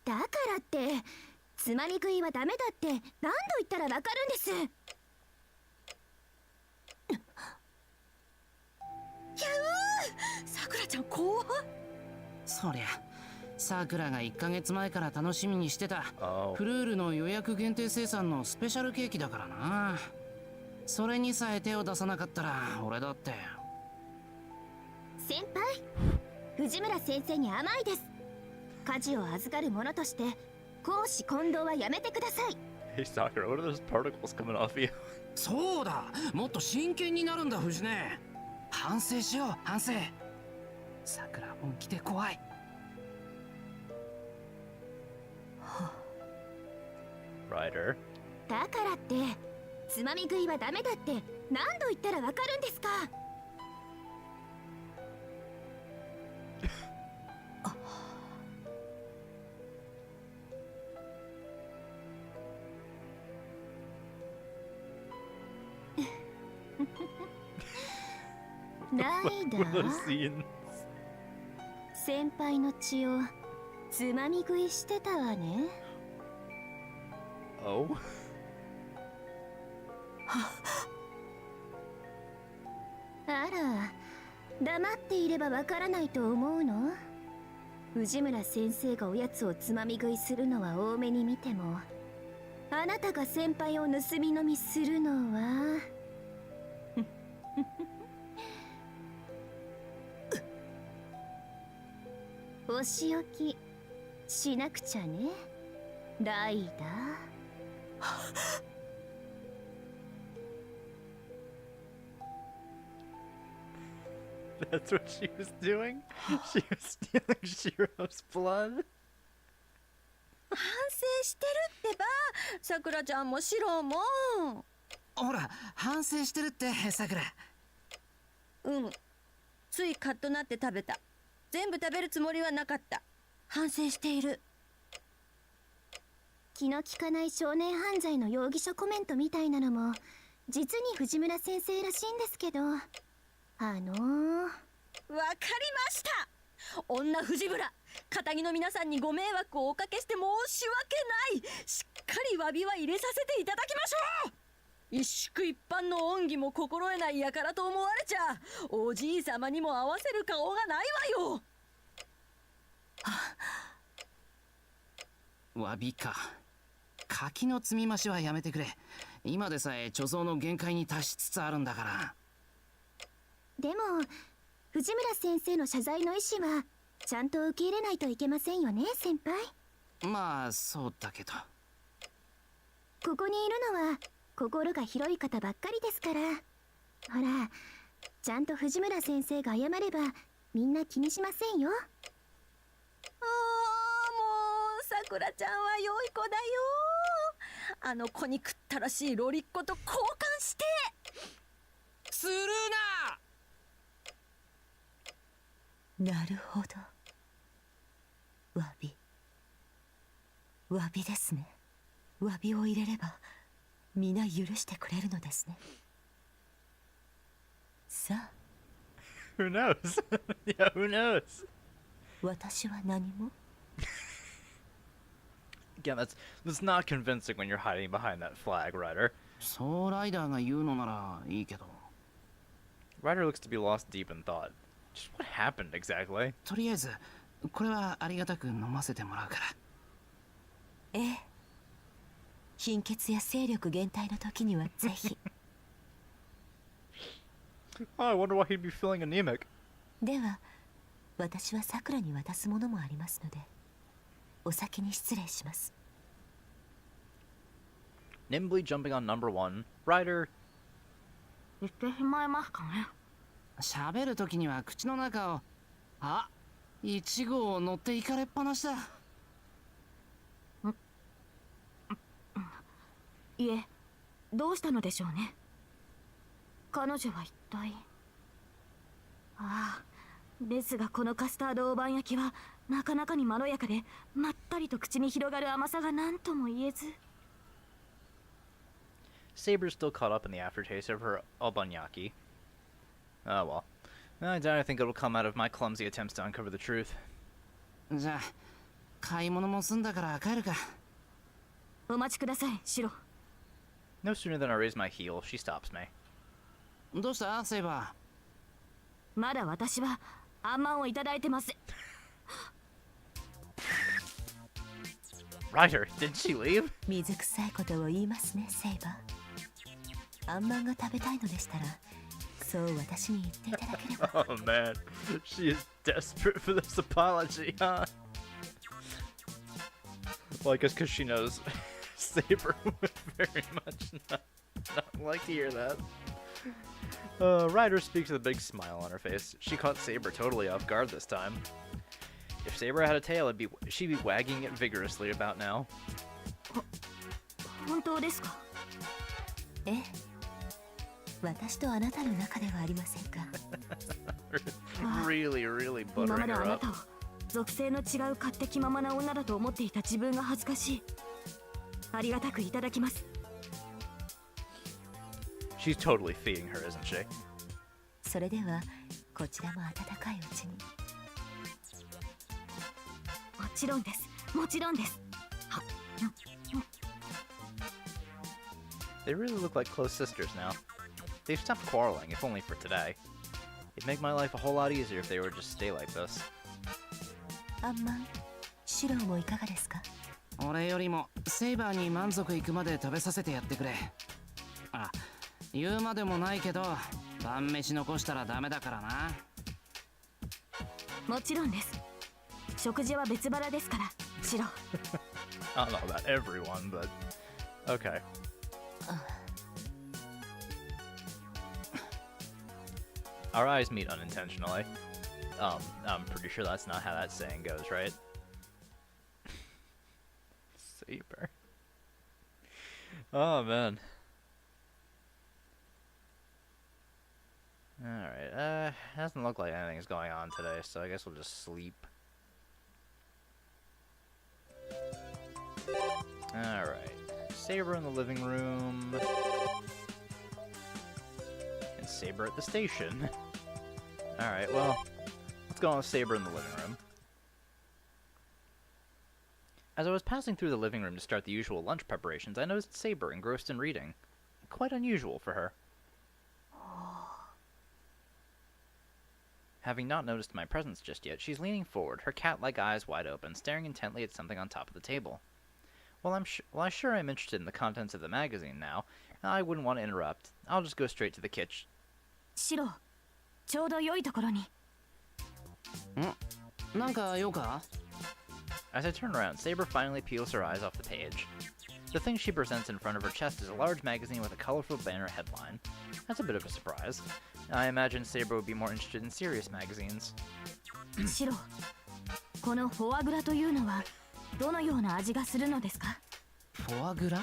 だからってつまみ食いはダメだって何度言ったらわかるんです。キャー、さくらちゃん怖っ。そりゃさくらが1ヶ月前から楽しみにしてた Oh. フルールの予約限定生産のスペシャルケーキだからな。それにさえ手を出さなかったら俺だって。先輩、藤村先生に甘いです。家事を預かる者として公私混同はやめてください。 Hey, Sakura, what are those particles coming off you? そうだ、もっと真剣になるんだ藤音。反省しよう、反省。さくら本気で怖い。Ryder. だからってつまみ食いはダメだって何度言ったらわかるんですか？ライダ What ー a scene. 先輩の血をつまみ食いしてたわね。Oh? あら、黙っていればわからないと思うの？藤村先生がおやつをつまみ食いするのは多めに見ても、あなたが先輩を盗み飲みするのはお仕置きしなくちゃね、ライダー。That's what she was doing? She was stealing Shiro's blood? 反省してるってば、さくらちゃんもシロも。ほら反省してるってさくら。うん。ついカッとなって食べた。全部食べるつもりはなかった。反省している。気の利かない少年犯罪の容疑者コメントみたいなのも実に藤村先生らしいんですけど、わかりました。女藤村、片木の皆さんにご迷惑をおかけして申し訳ない。しっかり詫びは入れさせていただきましょう。一宿一般の恩義も心得ない輩と思われちゃおじい様にも合わせる顔がないわよ。詫びか。柿の積み増しはやめてくれ。今でさえ貯蔵の限界に達しつつあるんだから。でも藤村先生の謝罪の意思はちゃんと受け入れないといけませんよね、先輩。まあそうだけど、ここにいるのは心が広い方ばっかりですから。ほら、ちゃんと藤村先生が謝ればみんな気にしませんよ。もうさくらちゃんは良い子だよ。あの子に食ったらしいロリッコと交換して。するな。なるほど。詫びですね。詫びを入れれば皆許してくれるのですね。さあ。Who knows? Yeah, who knows? 私は何も。Again, that's not convincing when you're hiding behind that flag, Ryder. そうライダーが言うのならいいけど。Ryder looks to be lost deep in thought. Just what happened exactly? とりあえずこれはありがたく飲ませてもらうから。ええ。貧血や精力減退の時にはぜひ。Oh, I wonder why he'd be feeling anemic. では、私はさくらに渡すものもありますので、お先に失礼します。Nimbly jumping on number one, Ryder. 言ってしまいますかね。喋るときには口の中を、あ、1号を乗っていかれっぱなしだ。いえ、どうしたのでしょうね。彼女は一体。ああ、ですがこのカスタード大判焼きはなかなかにまろやかで、まったりと口に広がる甘さが何とも言えず。Saber's still caught up in the aftertaste of her obanyaki. Oh well. I don't think it'll come out of my clumsy attempts to uncover the truth. じゃあ買い物も済んだから帰るか。お待ちください、シロ。No sooner than I raise my heel, she stops me. どうしたセイバまだ私はあんまんをいただいてます。Ryder, did she leave? 水臭いことを言いますね、セイバー。あんまんが食べたいのでしたら、そう私に言っていただければ。Oh man, she is desperate for this apology, huh? Well, I guess because she knows Saber would very much not like to hear that. Ryder speaks with a big smile on her face. She caught Saber totally off guard this time. If Saber had a tail, she'd be wagging it vigorously about now. 本当ですか？ええ。私とあなたの中ではありませんか。really, really 今ま buttering であ her な up. たを属性の違う勝手気ままな女だと思っていた自分が恥ずかしい。ありがたくいただきます。She's totally feeding her, isn't she? それではこちらも温かいうちに。もちろんです。もちろんです。は、They really look like close sisters now. They've stopped quarreling, if only for today. It'd make my life a whole lot easier if they were just stay like this. あんまん、シロもいかがですか？俺よりもセイバーに満足いくまで食べさせてやってくれ。あ、言うまでもないけど晩飯残したらダメだからな。もちろんです。食事は別腹ですから、シロ。I don't know about everyone, but okay. Our eyes meet unintentionally. I'm pretty sure that's not how that saying goes, right? Saber. Oh man. Alright, doesn't look like anything's going on today, so I guess we'll just sleep. Alright. Saber in the living room. And Saber at the station. Alright, well, let's go on with Saber in the living room. As I was passing through the living room to start the usual lunch preparations, I noticed Saber engrossed in reading. Quite unusual for her. Having not noticed my presence just yet, she's leaning forward, her cat-like eyes wide open, staring intently at something on top of the table. While I'm sure I'm interested in the contents of the magazine now, I wouldn't want to interrupt. I'll just go straight to the kitchen. シロ、ちょうど良いところに。なんか用か? As I turn around, Saber finally peels her eyes off the page. The thing she presents in front of her chest is a large magazine with a colorful banner headline. That's a bit of a surprise. I imagine Saber would be more interested in serious magazines. シロ、このフォアグラというのはどのような味がするのですか? フォアグラ?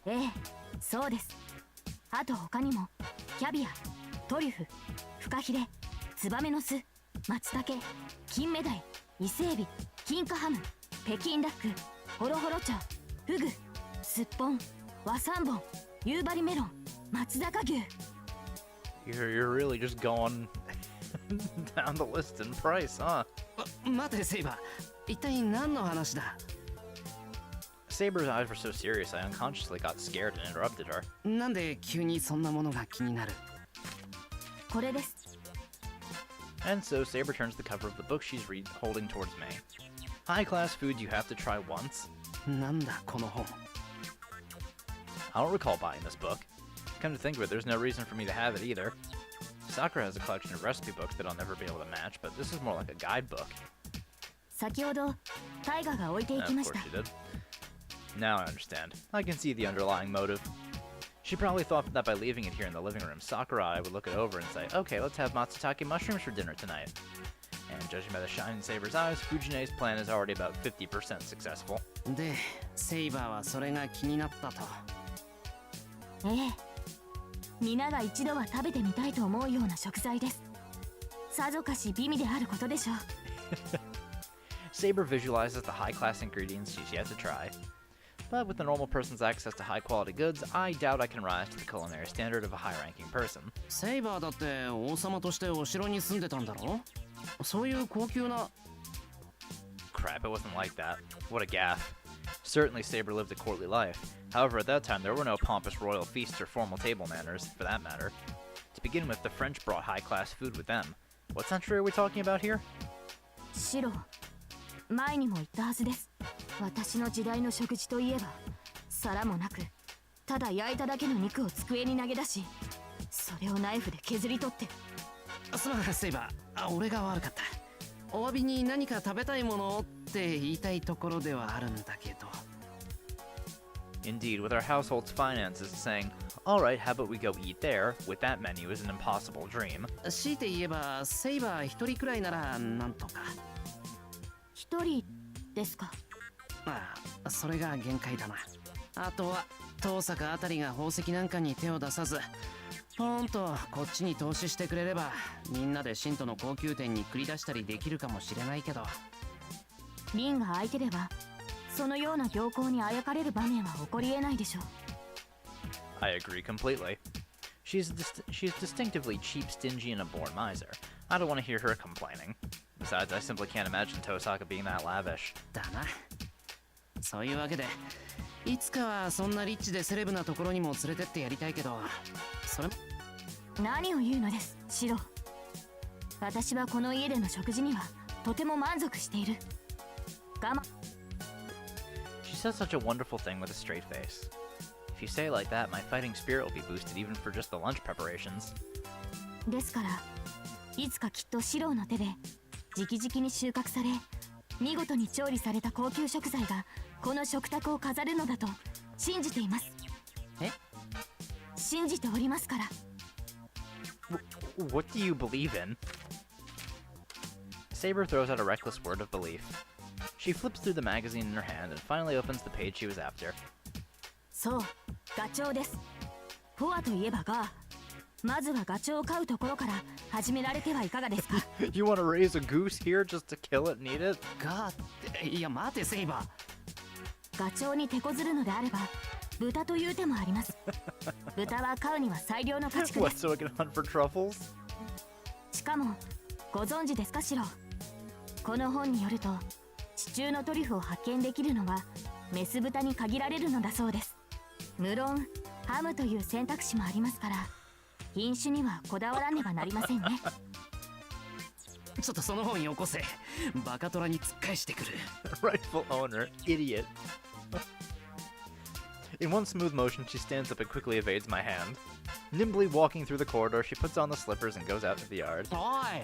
ええ、そうです。あと他にもキャビア、トリュフ、フカヒレ、ツバメの巣、松茸、金目鯛、伊勢海老、金華ハム、北京ダック、ホロホロ茶、フグ、すっぽん、和三盆、夕張メロン、松阪牛。 You're really just going down the list in price, huh? 待て、セイバー。一体何の話だ? Saber's eyes were so serious I unconsciously got scared and interrupted her. なんで急にそんなものが気になる? これです。 And so Saber turns the cover of the book she's holding towards me. High-class food you have to try once. なんだこの本? I don't recall buying this book. Come to think of it, there's no reason for me to have it either. Sakura has a collection of recipe books that I'll never be able to match, but this is more like a guidebook. 先ほどタイガが置いてい Of きま course した。 she did. Now I understand. I can see the underlying motive. She probably thought that by leaving it here in the living room, Sakura and I would look it over and say, okay, let's have matsutake mushrooms for dinner tonight. And judging by the shine in Saber's eyes, Fujine's plan is already about 50% successful. で、セイバーはそれが気になったと。ええ、皆が一度は食べてみたいと思うような食材です。さぞかし美味であることでしょう。Saber visualizes the high-class ingredients she's yet to try. But with a normal person's access to high-quality goods, I doubt I can rise to the culinary standard of a high-ranking person. セイバーだって王様としてお城に住んでたんだろ? そういう高級な... Crap, it wasn't like that. What a gaffe. Certainly Saber lived a courtly life. However, at that time there were no pompous royal feasts or formal table manners, for that matter. To begin with, the French brought high-class food with them. What century are we talking about here? シロ、前にも言ったはずです。私の時代の食事といえば、皿もなく、ただ焼いただけの肉を机に投げ出し、それをナイフで削り取って。すまん、セイバー。俺が悪かった。お詫びに何か食べたいものって言いたいところではあるんだけど。Indeed, with our household's finances, saying, alright, how about we go eat there, with that menu is an impossible dream. 強いて言えば、セイバー一人くらいならなんとか。一人ですか？まあ、それが限界だな。あとは、遠坂あたりが宝石なんかに手を出さず、ほんとこっちに投資してくれれば、みんなで信徒の高級店に繰り出したりできるかもしれないけど。リンが空いてれば、そのような行幸にあやかれる場面は起こり得ないでしょう。I agree completely. She's distinctively cheap, stingy, and a born miser. I don't want to hear her complaining. Besides, I simply can't imagine Tosaka being that lavish. だな。そういうわけで、いつかはそんなリッチでセレブなところにも連れてってやりたいけど、それも。何を言うのです、シロ。私はこの家での食事にはとても満足している。我慢。She says such a wonderful thing with a straight face. If you say it like that, my fighting spirit will be boosted even for just the lunch preparations. ですから、いつかきっとシロの手で直々に収穫され、見事に調理された高級食材がこの食卓を飾るのだと信じています。え？信じておりますから。What do you believe in? Saber throws out a reckless word of belief. She flips through the magazine in her hand and finally opens the page she was after. そう、ガチョウです。フォアといえばガー、まずはガチョウを飼うところから始められてはいかがですか？ You want to raise a goose here just to kill it and eat it? ガーって、いや待てセイバー。ガチョウに手こずるのであれば豚という手もあります。豚は飼うには最良の家畜で What, す。 so I can hunt for truffles? しかもご存知ですかシロ、この本によると地中のトリュフを発見できるのはメス豚に限られるのだそうです。無論ハムという選択肢もありますから品種にはこだわらねばなりませんね。ちょっとその本よこせ。バカトラに突っ返してくる。 Rightful owner, idiot. In one smooth motion, she stands up and quickly evades my hand. Nimbly walking through the corridor, she puts on the slippers and goes out to the yard. おい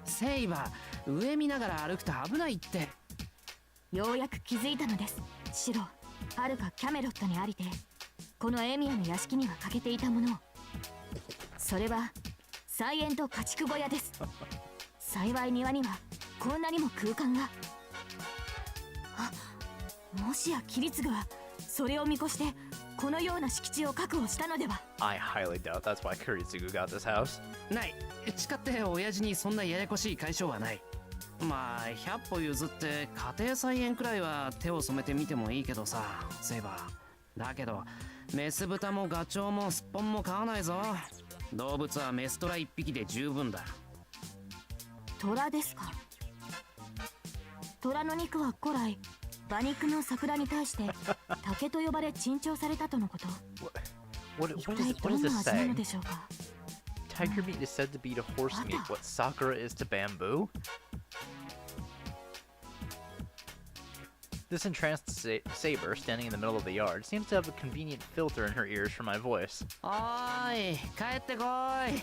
セイバー、上見ながら歩くと危ないって。ようやく気づいたのです。シロ、はるかキャメロットにありてこのエミヤの屋敷には欠けていたものを。それは菜園と家畜小屋です。幸い庭にはこんなにも空間が。あ、もしやキリツグはそれを見越してこのような敷地を確保したのでは。 I highly doubt that's why Kuritsugu got this house. ない。誓って親父にそんなややこしい解消はない。まあ100歩譲って家庭菜園くらいは手を染めてみてもいいけどさ、セイバー。だけどメス豚もガチョウもスッポンも飼わないぞ。動物はメストラ1匹で十分だ。トラですか。トラの肉は古来馬肉の桜に対して竹と呼ばれ珍重されたとのこと。 What 一 is 体 it? ど What ん is な this 味なの saying? でしょうか。 Tiger meat is said to be to horse meat what Sakura is to bamboo? This entranced Saber, standing in the middle of the yard, seems to have a convenient filter in her ears for my voice. おーい帰ってこい。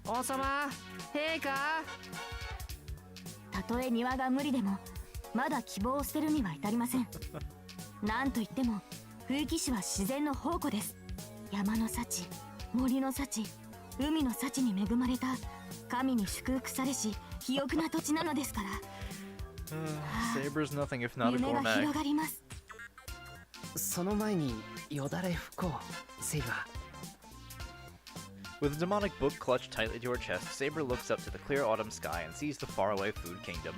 王様陛下。たとえ庭が無理でもまだ希望を捨てるには至りません。なんといっても風紀市は自然の宝庫です。山の幸、森の幸、海の幸に恵まれた神に祝福されし肥沃な土地なのですから。Saber's nothing if not a 夢が gourmet. 広がります。その前によだれ拭こう、セイバー。 With a demonic book clutched tightly to her chest, Saber looks up to the clear autumn sky and sees the faraway food kingdom.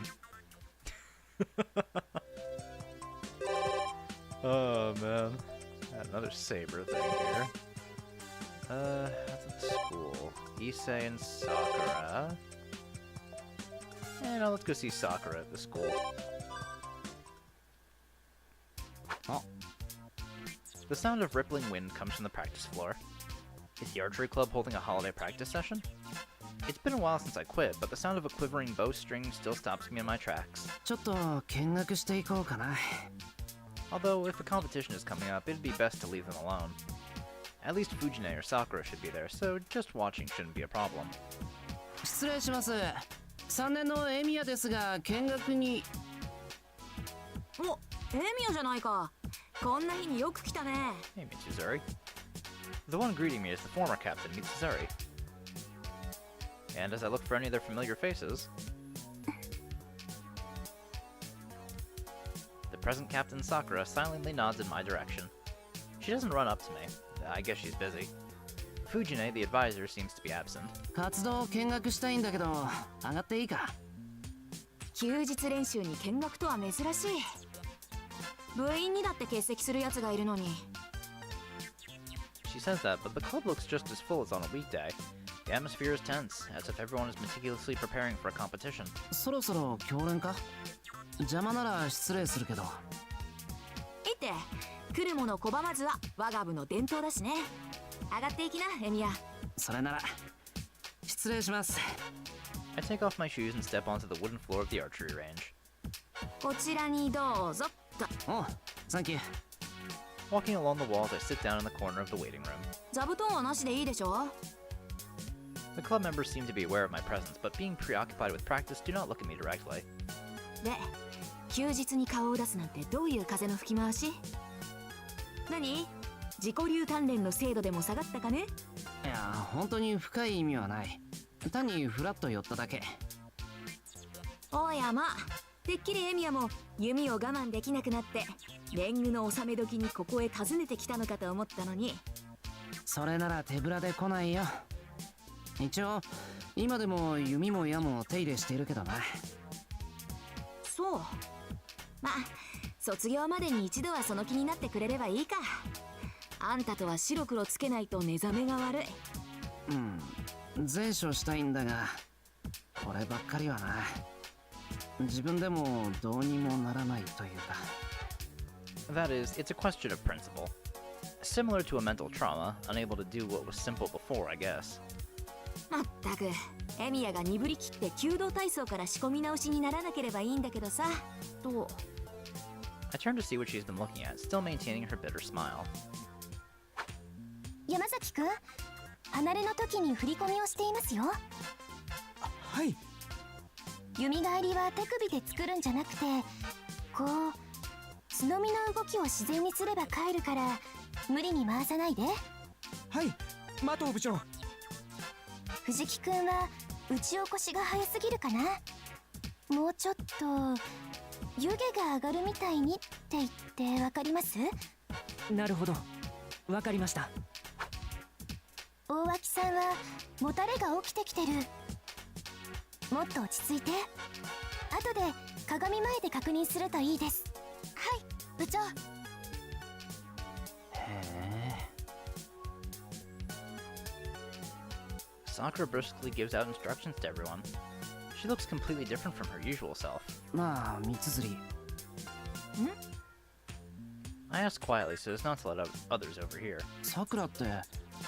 Oh man. Another Saber thing here. That's at school. Issei and Sakura. No, let's go see Sakura at the school. Oh. The sound of rippling wind comes from the practice floor. Is the archery club holding a holiday practice session? It's been a while since I quit, but the sound of a quivering bowstring still stops me in my tracks. ちょっと見学していこうかな。 Although, if a competition is coming up, it'd be best to leave them alone. At least Fujine or Sakura should be there, so just watching shouldn't be a problem. 失礼します。3年のエミヤですが見学に。お、エミヤじゃないか。こんな日によく来たね。 Hey, Mitsuzuri. The one greeting me is the former captain, Mitsuzuri. And as I look for any of their familiar faces, the present Captain Sakura silently nods in my direction. She doesn't run up to me. I guess she's busy. Fujine, the advisor, seems to be absent. 活動を見学したいんだけど上がっていいか。休日練習に見学とは珍しい。部員にだって欠席するやつがいるのに。 She says that, but the club looks just as full as on a weekday. The atmosphere is tense, as if everyone is meticulously preparing for a competition. そろそろ教練か。邪魔なら失礼するけど。いいって、来るもの拒まずは我が部の伝統だしね。上がっていきな、エミヤ。それなら失礼します。 I take off my shoes and step onto the wooden floor of the archery range. こちらにどうぞと。おう、サンキュー。 Walking along the walls, I sit down in the corner of the waiting room. 座布団はなしでいいでしょ。 The club members seem to be aware of my presence, but being preoccupied with practice do not look at me directly. で、休日に顔を出すなんてどういう風の吹き回し？何？自己流鍛錬の精度でも下がったかね？いや、本当に深い意味はない。単にフラッと寄っただけ。おやま、てっきりエミヤも弓を我慢できなくなって年貢の納め時にここへ訪ねてきたのかと思ったのに。それなら手ぶらで来ないよ。一応今でも弓も矢も手入れしているけどな。そう。まあ卒業までに一度はその気になってくれればいいか。あんたとは白黒つけないと目覚めが悪い。善処したいんだが、こればっかりはな。自分でもどうにもならないというか。That is, it's a question of principle. Similar to a mental trauma, unable to do what was simple before, I guess. まったくエミヤが鈍り切って弓道体操から仕込み直しにならなければいいんだけどさ。と I turn to see what she's been looking at, still maintaining her bitter smile. 山崎くん、離れの時に振り込みをしていますよ。はい。弓返りは手首で作るんじゃなくて、こう角身の動きを自然にすれば帰るから、無理に回さないで。はい、麻藤部長。藤木くんは打ち起こしが早すぎるかな。もうちょっと湯気が上がるみたいにって言ってわかります？なるほど、わかりました。大脇さんはもたれが起きてきてる。もっと落ち着いて。後で鏡前で確認するといいです。はい、部長。Sakura brusquely gives out instructions to everyone. She looks completely different from her usual self. まあ三つ釣り。I ask quietly so as not to let others overhear. さくらって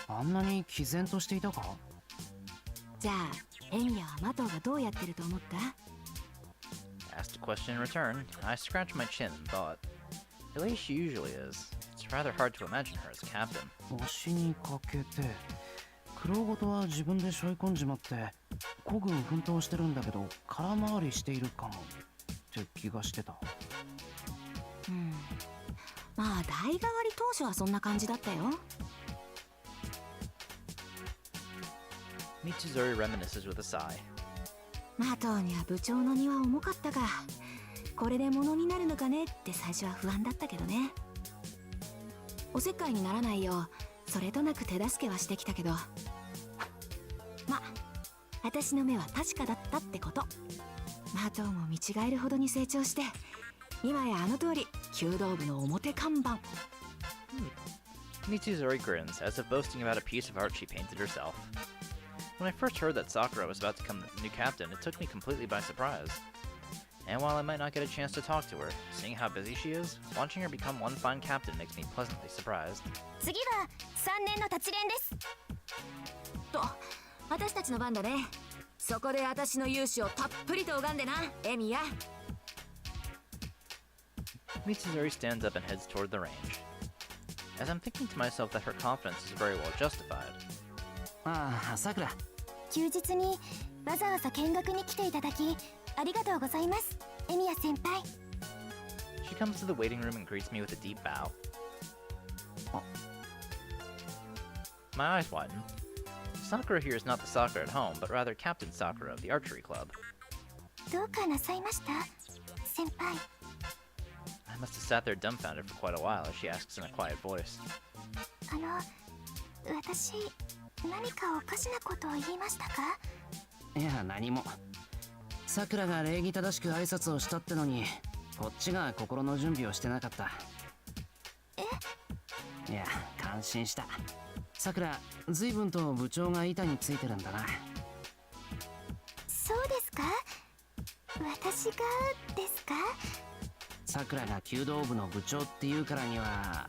あんなに毅然としていたか？じゃあエミヤはマトがどうやってると思った？ Asked a question in return, I scratch my chin and thought. The way she usually is, it's rather hard to imagine her as a captain. 腰にかけて苦労事は自分で背負い込んじまって孤軍奮闘してるんだけど空回りしているかもって気がしてた。まあ代替わり当初はそんな感じだったよ。Mitsuzuri reminisces with a sigh. マトには部長の荷は重かったが、これで物になるのかねって最初は不安だったけどね。おせっかいにならないようそれとなく手助けはしてきたけど、ま、私の目は確かだったってこと。マトも見違えるほどに成長して、今やあの通り弓道部の表看板。Mitsuzuri grins, as if boasting about a piece of art she painted herself. When I first heard that Sakura was about to become the new captain, it took me completely by surprise. And while I might not get a chance to talk to her, seeing how busy she is, watching her become one fine captain makes me pleasantly surprised. 次は3年の立ち練です。と、私たちの番だね。そこで私の勇姿をたっぷりと拝んでな、エミヤ。Mitsuzuri stands up and heads toward the range. As I'm thinking to myself that her confidence is very well justified. ああ、さくら。休日にわざわざ見学に来ていただきありがとうございます、エミヤ先輩。 She comes to the waiting room and greets me with a deep bow. My eyes widen. Sakura here is not the Sakura at home, but rather Captain Sakura of the archery club. どうかなさいました、先輩。 I must have sat there dumbfounded for quite a while as she asks in a quiet voice. 私何かおかしなことを言いましたか？いや何も。さくらが礼儀正しく挨拶をしたってのにこっちが心の準備をしてなかった。いや感心した。さくら随分と部長が板についてるんだな。そうですか？私がですか？さくらが弓道部の部長っていうからには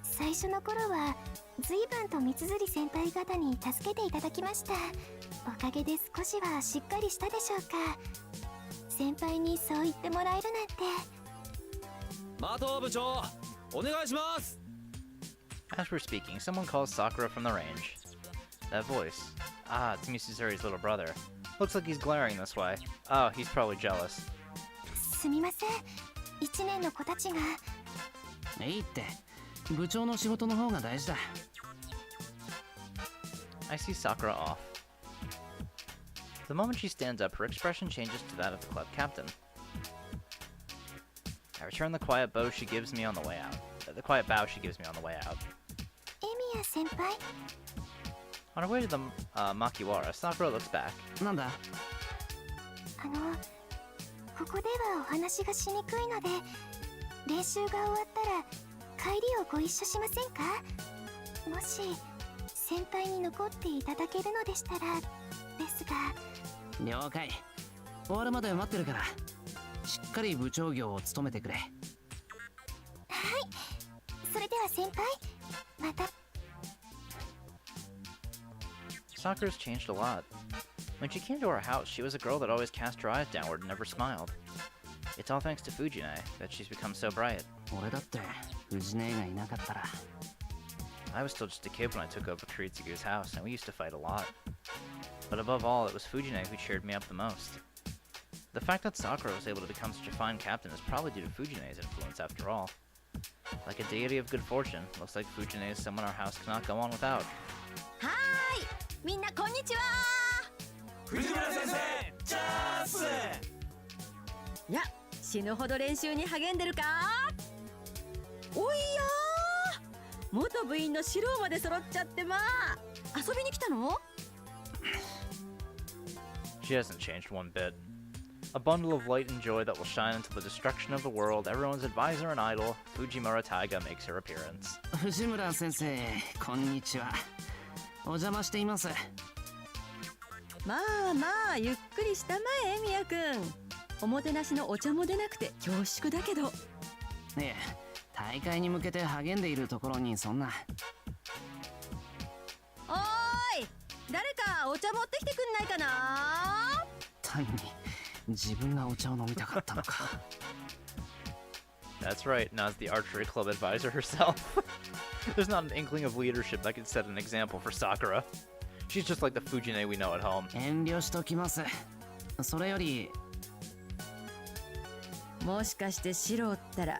最初の頃は随分と三辻先輩方に助けていただきました。おかげで少しはしっかりしたでしょうか。先輩にそう言ってもらえるなんて。麻藤部長、お願いします。 As we're speaking, someone calls Sakura from the range. That voice. Ah, it's Mitsuzuri's little brother. Looks like he's glaring this way. Oh, he's probably jealous. すみません、1年の子たちが。いいって部長の仕事の方が大事だ。I see Sakura off. The moment she stands up, her expression changes to that of the club captain. I return the quiet bow she gives me on the way out. the quiet bow she gives me on the way out. エミヤ先輩 On her way to the Makiwara, Sakura looks back. なんだ？ここではお話がしにくいので練習が終わったら帰りをご一緒しませんか？もし先輩に残っていただけるのでしたらですが。了解。終わるまで待ってるからしっかり部長業を務めてくれ。はい、それでは先輩また。 Sakura's changed a lot. When she came to our house, she was a girl that always cast her eyes downward and never smiled. It's all thanks to Fujine that she's become so bright. 俺だって藤姉がいなかったら。 I was still just a kid when I took over Kiritsugu's house, and we used to fight a lot. But above all, it was Fujine who cheered me up the most. The fact that Sakura was able to become such a fine captain is probably due to Fujine's influence after all. Like a deity of good fortune, looks like Fujine is someone our house cannot go on without. はーい、みんなこんにちは。藤村先生チャンス。いや、死ぬほど練習に励んでるか？おいやー、元部員のシロウまで揃っちゃってまあ。遊びに来たの？ She hasn't changed one bit. A bundle of light and joy that will shine until the destruction of the world, everyone's advisor and idol, Fujimura Taiga makes her appearance. 藤村先生、こんにちは。お邪魔しています。まあまあゆっくりしたまえ、エミヤくん。おもてなしのお茶も出なくて恐縮だけど。ねえ、大会に向けて励んでいるところにそんな。おーい、誰かお茶持ってきてくんないかな？単に自分がお茶を飲みたかったのか。That's right, Na's the archery club advisor herself. There's not an inkling of leadership that could set an example for Sakura. She's just like the Fujine we know at home. 遠慮しときます。それより。もしかしてシロったら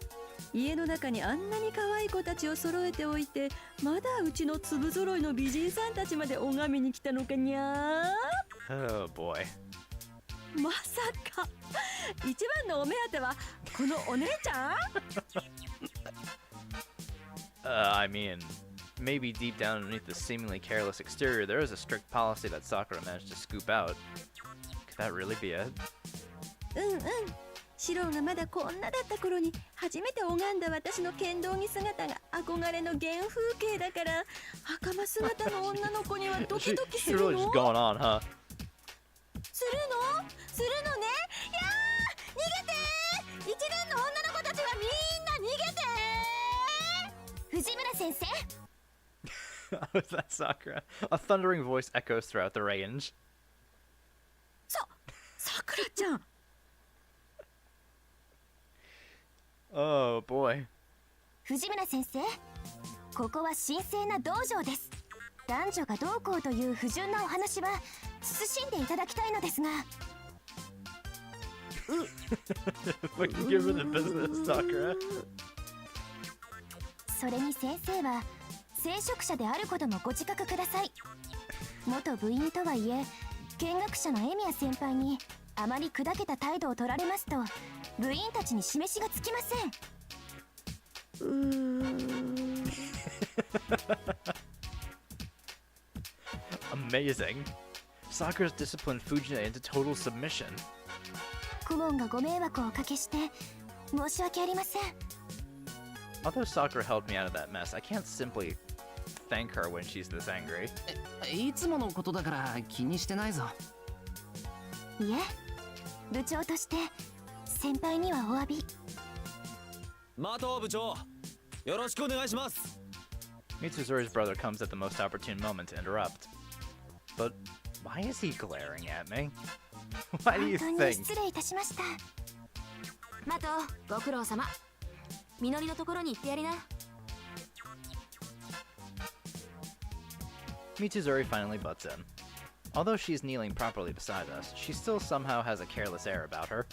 家の中にあんなに可愛い子たちを揃えておいてまだうちの粒揃いの美人さんたちまで拝みに来たのかにゃー。 Oh boy. まさか一番のお目当てはこのお姉ちゃん？ I mean, maybe deep down underneath the seemingly careless exterior, there is a strict policy that Sakura managed to scoop out. Could that really be it? うんうん。シロがまだこんなだった頃に初めて拝んだ私の剣道着姿が憧れの原風景だから袴姿の女の子にはドキドキす She's るの？ really just going on, huh? するの？するのね。いやー、逃げてー！一連の女の子たちはみんな逃げてー！藤村先生 Was that Sakura? A thundering voice echoes throughout the range. さくらちゃん。Oh boy. 藤村先生ここは神聖な道場です。男女がどうこうという不純なお話は慎んでいただきたいのですが。 Fucking give her the business, Sakura. それに先生は聖職者であることもご自覚ください。元部員とはいえ見学者のエミヤ先輩にあまり砕けた態度を取られますと部員たちに示しがつきません。Amazing. Sakura's disciplined Fujine into total submission. 顧問がご迷惑をおかけして申し訳ありません。 Although Sakura held me out of that mess, I can't simply thank her when she's this angry. いつものことだから気にしてないぞ。いえ、部長として先輩にはお詫び。マト部長よろしくお願いします。 Mitsuzuri's brother comes at the most opportune moment to interrupt. But why is he glaring at me? Why do you 本当に think? 失礼いたしました。マト、ご苦労様。みのりのところに行ってやりな。 Mitsuzuri finally butts in. Although she's kneeling properly beside us, she still somehow has a careless air about her.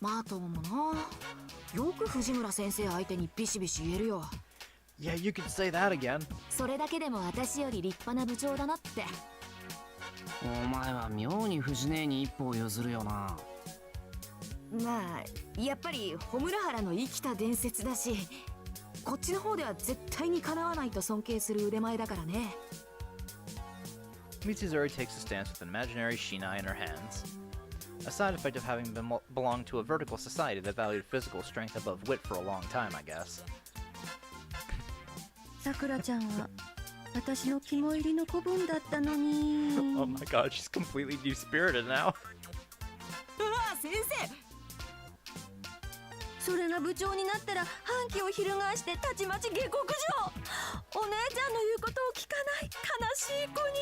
マトもな。よく藤村先生相手にビシビシ言えるよ。Yeah, you could say that again. それだけでも私より立派な部長だなって。お前は妙に藤姉に一歩を譲るよな。まあやっぱり穂村原の生きた伝説だし、こっちの方では絶対にかなわないと尊敬する腕前だからね。 Mitsuzuri takes a stance with an imaginary shinai in her hands. A side effect of having belonged to a vertical society that valued physical strength above wit for a long time, I guess. さくらちゃんは私の肝入りの子分だったのに。 Oh my god, she's completely deep-spirited now. うわ先生、それが部長になったら反旗を翻してたちまち下克上。お姉ちゃんの言うことを聞かない悲しい子に。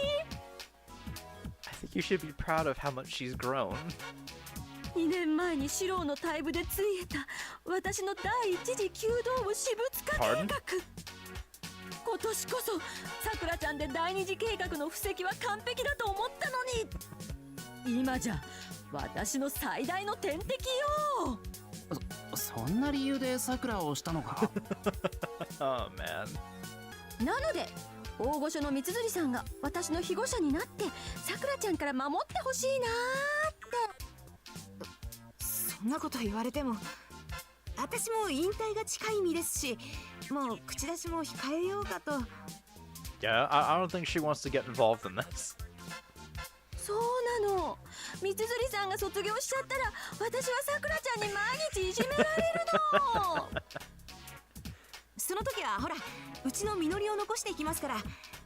I think you should be proud of how much she's grown. 2年前に四郎の退部でついえた私の第一次弓道部私物化計画。今年こそさくらちゃんで第二次計画の布石は完璧だと思ったのに、今じゃ私の最大の天敵よ。そんな理由でさくらをしたのか？ Oh man. なので大御所の三辻さんが私の庇護者になってさくらちゃんから守ってほしいなーって。そんなこと言われても私も引退が近い身ですし、もう口出しも控えようかと。 Yeah, I don't think she wants to get involved in this. そうなの、三辻さんが卒業しちゃったら私はさくらちゃんに毎日いじめられるの。その時はほら、うちの実りを残していきますから、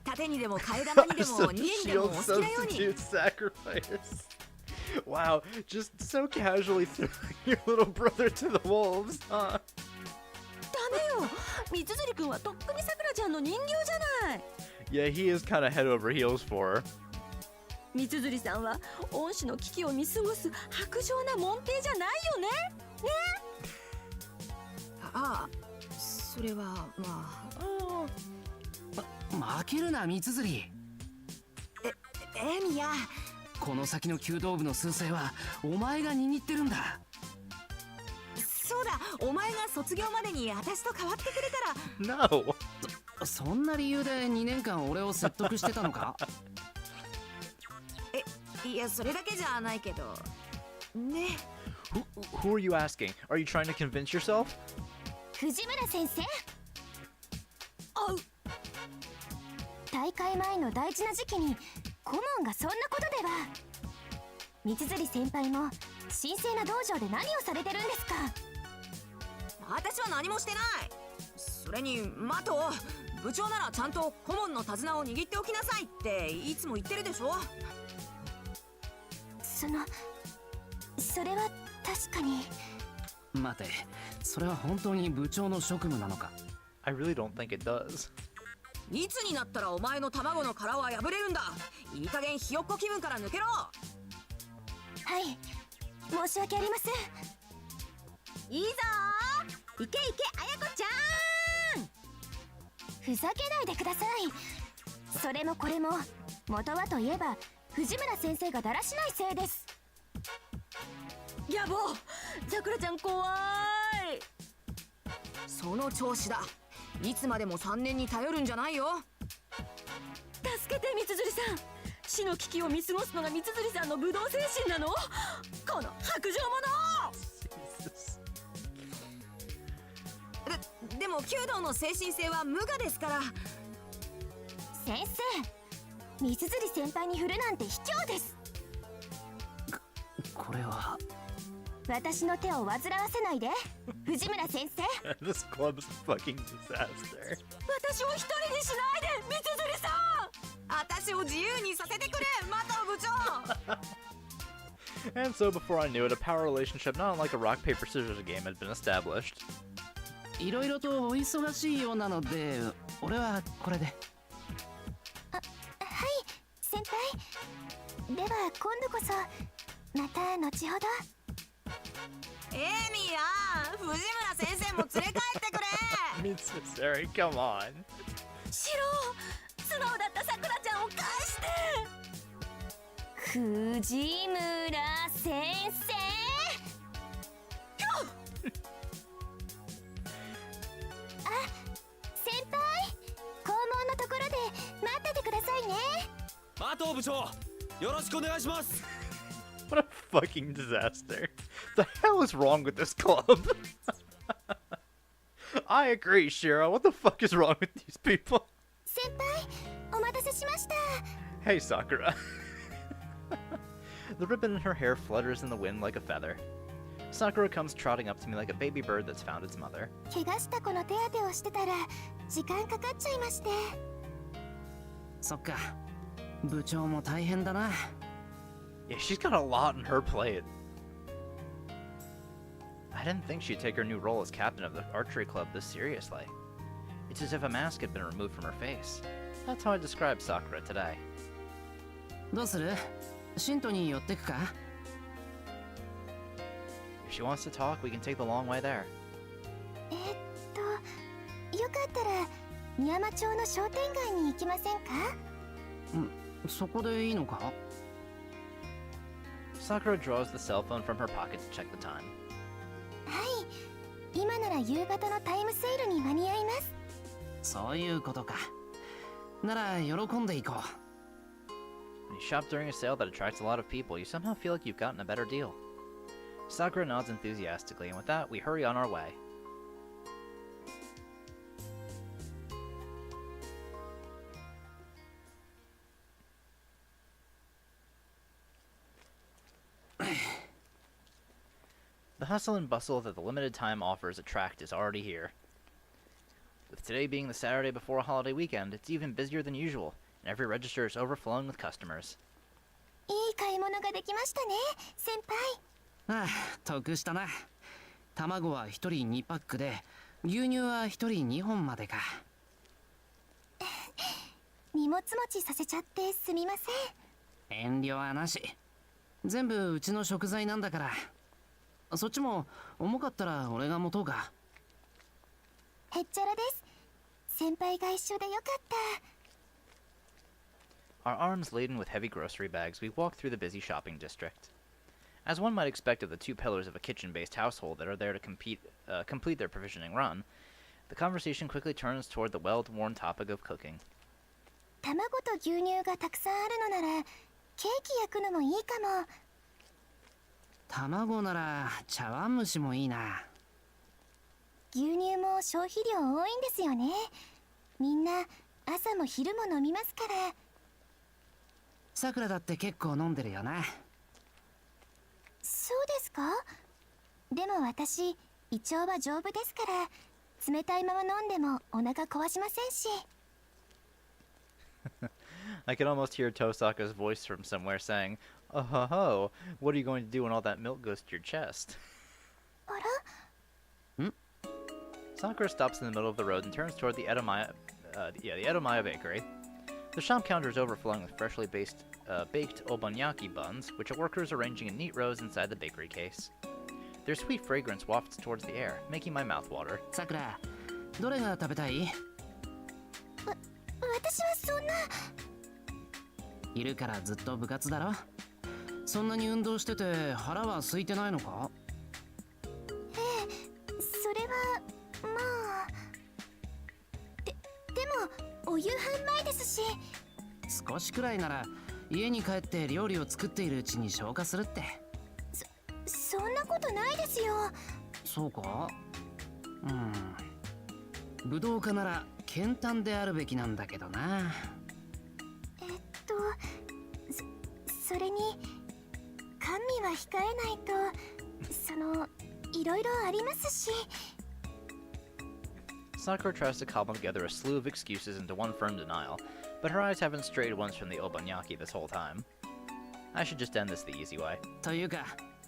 盾にでも替え玉にでも逃げにでもお好きなように。 sacrifice. Wow, just so casually throwing your little brother to the wolves, huh? ダメよ、三辻君はとっくにさくらちゃんの人形じゃない。 Yeah, he is kind of head over heels for her. 三辻さんは恩師の危機を見過ごす薄情な門弟じゃないよね。ああ、それはまあ。負けるな三辻。エミや、この先の弓道部の趨勢はお前が握ってるんだ。そうだ、お前が卒業までに私と変わってくれたら。 No. そんな理由で2年間俺を説得してたのか？いや、それだけじゃないけどね。 Who are you asking? Are you trying to convince yourself? 藤村先生、あう、大会前の大事な時期に顧問がそんなことでは。三辻先輩も神聖な道場で何をされてるんですか？私は何もしてない。それにマト、部長ならちゃんと顧問の手綱を握っておきなさいっていつも言ってるでしょ。それは確かに。待て、それは本当に部長の職務なのか？ I really don't think it does. いつになったらお前の卵の殻は破れるんだ。いい加減ひよっこ気分から抜けろ。はい、申し訳ありません。いいぞー、いけいけあやこちゃん。ふざけないでください。それもこれも元はといえば藤村先生がだらしないせいです。やぼー、さくらちゃん怖い。その調子だ。いつまでも3年に頼るんじゃないよ。助けて三辻さん。死の危機を見過ごすのが三辻さんの武道精神なの？この薄情者。 でも弓道の精神性は無我ですから。先生、三辻先輩に振るなんて卑怯です。これは私の手を煩わせないで、藤村先生。This club's a fucking disaster. 私を一人にしないで、三辻さん。私を自由にさせてくれ、マト部長。 And so before I knew it, a power relationship not unlike a rock, paper, scissors game had been established. いろいろとお忙しいようなので、俺はこれで。はい、先輩。では今度こそまた後ほど。エミや、藤村先生も連れ帰ってくれ。Necessary, come on. シロー、素直だったさくらちゃんを返して。藤村先生。あ、先輩、校門のところで待っててくださいね。マト部長、よろしくお願いします。 What a fucking disaster. The hell is wrong with this club? I agree, Shira. What the fuck is wrong with these people? 先輩お待たせしました。 Hey, Sakura. The ribbon in her hair flutters in the wind like a feather. Sakura comes trotting up to me like a baby bird that's found its mother. 怪我した子の手当てをしてたら時間かかっちゃいまして。そっか、部長も大変だな。 Yeah, she's got a lot on her plate. I didn't think she'd take her new role as captain of the archery club this seriously. It's as if a mask had been removed from her face. That's how I describe Sakura today. どうする？シントに寄ってくか？ If she wants to talk, we can take the long way there. よかったら宮山町の商店街に行きませんか？そこでいいのか？ Sakura draws the cell phone from her pocket to check the time. はい、今なら夕方のタイムセールに間に合います。そういうことか。なら喜んでいこう。 When you shop during a sale that attracts a lot of people, you somehow feel like you've gotten a better deal. Sakura nods enthusiastically, and with that, we hurry on our way. The hustle and bustle that the limited time offers attract is already here. With today being the Saturday before a holiday weekend, it's even busier than usual, and every register is overflowing with customers. いい買い物ができましたね、先輩。ああ、得したな。卵は1人2パックで、牛乳は1人2本までか。荷物持ちさせちゃってすみません。遠慮はなし。全部うちの食材なんだから。そっちも重かったら俺が持とうか。へっちゃらです。先輩が一緒でよかった。 Our arms laden with heavy grocery bags, we walk through the busy shopping district. As one might expect of the two pillars of a kitchen-based household that are there to complete their provisioning run, the conversation quickly turns toward the well-worn topic of cooking. 卵と牛乳がたくさんあるのならケーキ焼くのもいいかも。卵なら茶碗蒸しもいいな。牛乳も消費量多いんですよね。みんな朝も昼も飲みますから。さくらだって結構飲んでるよな。そうですか？でも私胃腸は丈夫ですから冷たいまま飲んでもお腹壊しませんし。I can almost hear Tosaka's voice from somewhere saying, "Oh ho ho, what are you going to do when all that milk goes to your chest?" あら？ Sakura stops in the middle of the road and turns toward the Edomaya bakery. The shop counter is overflowing with freshly baked obanyaki buns, which are workers arranging in neat rows inside the bakery case. Their sweet fragrance wafts towards the air, making my mouth water. さくら、どれが食べたい？私はそんな。いるからずっと部活だろ。そんなに運動してて腹は空いてないのか？それはまあ。でもお夕飯前ですし。少しくらいなら家に帰って料理を作っているうちに消化するって。そんなことないですよ。そうか？武道家なら健単であるべきなんだけどな。それに甘味は控えないといろいろありますし。 Sakura tries to cobble together a slew of excuses into one firm denial, but her eyes haven't strayed once from the obanyaki this whole time. I should just end this the easy way. というか、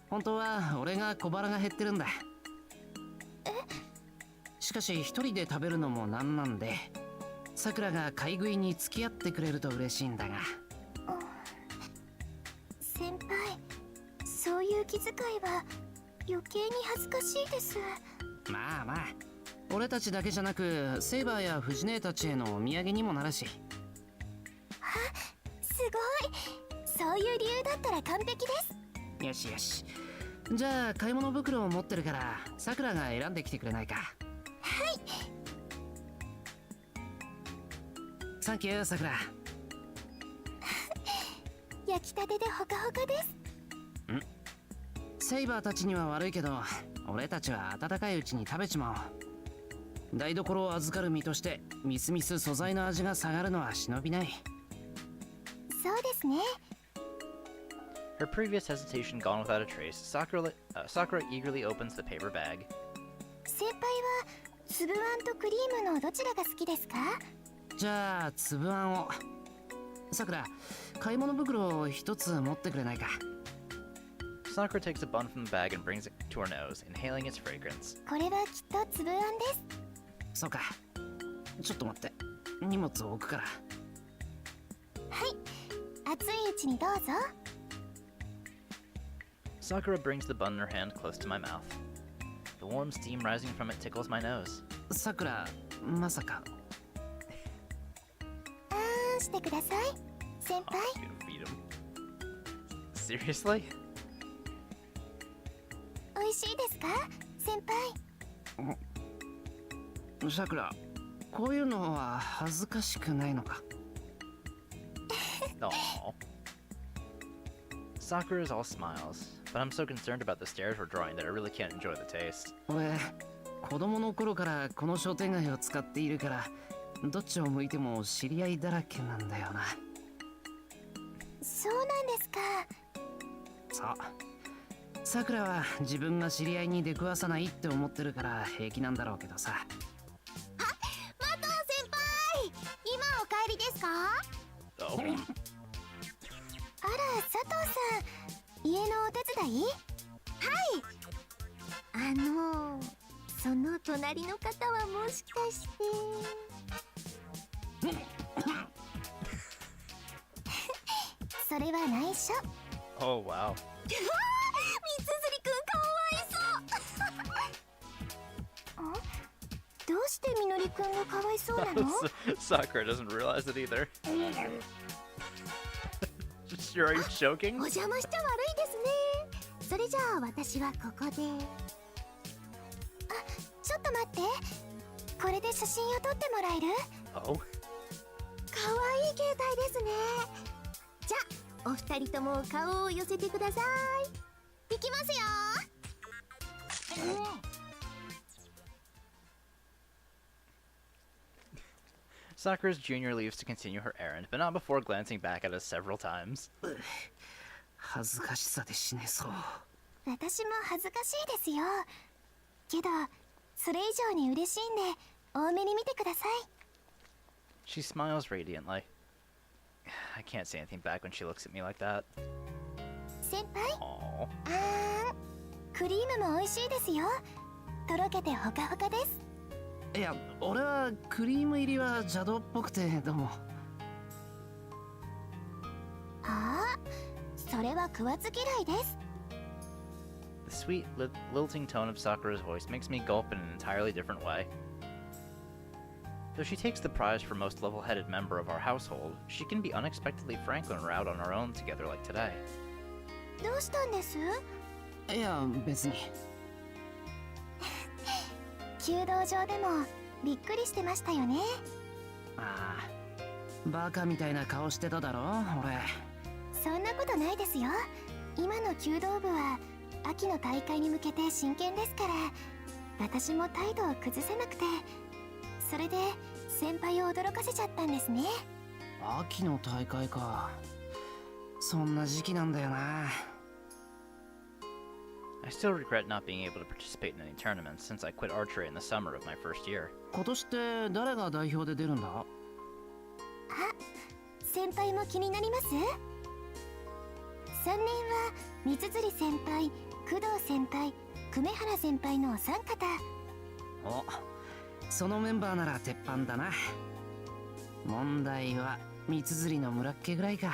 本当は俺が小腹が減ってるんだ。しかし一人で食べるのもなんなんで、さくらが買い食いに付き合ってくれると嬉しいんだが。先輩、そういう気遣いは余計に恥ずかしいです。まあまあ、俺たちだけじゃなくセイバーやフジネーたちへのお土産にもなるし。すごい、そういう理由だったら完璧です。よしよし、じゃあ買い物袋を持ってるからさくらが選んできてくれないか？はい。サンキューさくら。焼きたてでホカホカです。セイバーたちには悪いけど俺たちは温かいうちに食べちま台所を預かる身としてみすみす素材の味が下がるのは忍びない。そうですね。 Her previous hesitation gone without a trace, Sakura eagerly opens the paper bag. 先輩は粒あんとクリームのどちらが好きですか？じゃあ粒あんを。さくら、買い物袋を一つ持ってくれないか。 Sakura takes a bun from the bag and brings it to her nose, inhaling its fragrance. これはきっと粒あんです。そうか。ちょっと待って。荷物を置くから。はい、熱いうちにどうぞ。 Sakura brings the bun in her hand close to my mouth. The warm steam rising from it tickles my nose. さくら、まさか。あーんしてください、先 Oh, 輩。 you gonna feed him? Seriously? 美味しいですか、先輩。さくら、こういうのは恥ずかしくないのか。Aww. Sakura is all smiles, but I'm so concerned about the stares we're drawing that I really can't enjoy the taste. 俺、子供の頃からこの商店街を使っているから、どっちを向いても知り合いだらけなんだよな。そうなんですか。そう。さくらは自分が知り合いに出くわさないって思ってるから平気なんだろうけどさ。マト先輩、今お帰りですか？ Oh. あら、佐藤さん、家のお手伝い？はい。その隣の方はもしかして。それは内緒。 Oh, wow. みつづりくんかわいそう。どうしてみのりくんがかわいそうなの？ Sakura doesn't realize it either. Sure, are you joking? お邪魔しちゃ悪いですね。それじゃあ私はここで。あ、ちょっと待って。これで写真を撮ってもらえる？ Oh. かわいい携帯ですね。じゃあお二人とも顔を寄せてください。いきますよ。Sakura's junior leaves to continue her errand, but not before glancing back at us several times. 恥ずかしさで死ねそう。私も恥ずかしいですよ。けどそれ以上に嬉しいんで多めに見てください。 She smiles radiantly. I can't say anything back when she looks at me like that. 先輩、 Aww. クリームも美味しいですよ。とろけてほかほかです。いや、俺はクリーム入りは邪道っぽくてどうも。ああ、それは食わず嫌いです。 The sweet, lilting tone of Sakura's voice makes me gulp in an entirely different way. Though she takes the prize for most level-headed member of our household, she can be unexpectedly frank when we're out on our own together like today. どうしたんです？いや、別に。弓道場でもびっくりしてましたよね。ああ、バカみたいな顔してただろ、俺。そんなことないですよ。今の弓道部は秋の大会に向けて真剣ですから、私も態度を崩せなくて、それで先輩を驚かせちゃったんですね。秋の大会か。そんな時期なんだよな。I still regret not being able to participate in any tournaments since I quit archery in the summer of my first year. 今年って誰が代表で出るんだ？あ、先輩も気になります？ 3 年は三辻先輩、工藤先輩、久米原先輩のお三方。お、そのメンバーなら鉄板だな。問題は三辻の村っ気ぐらいか。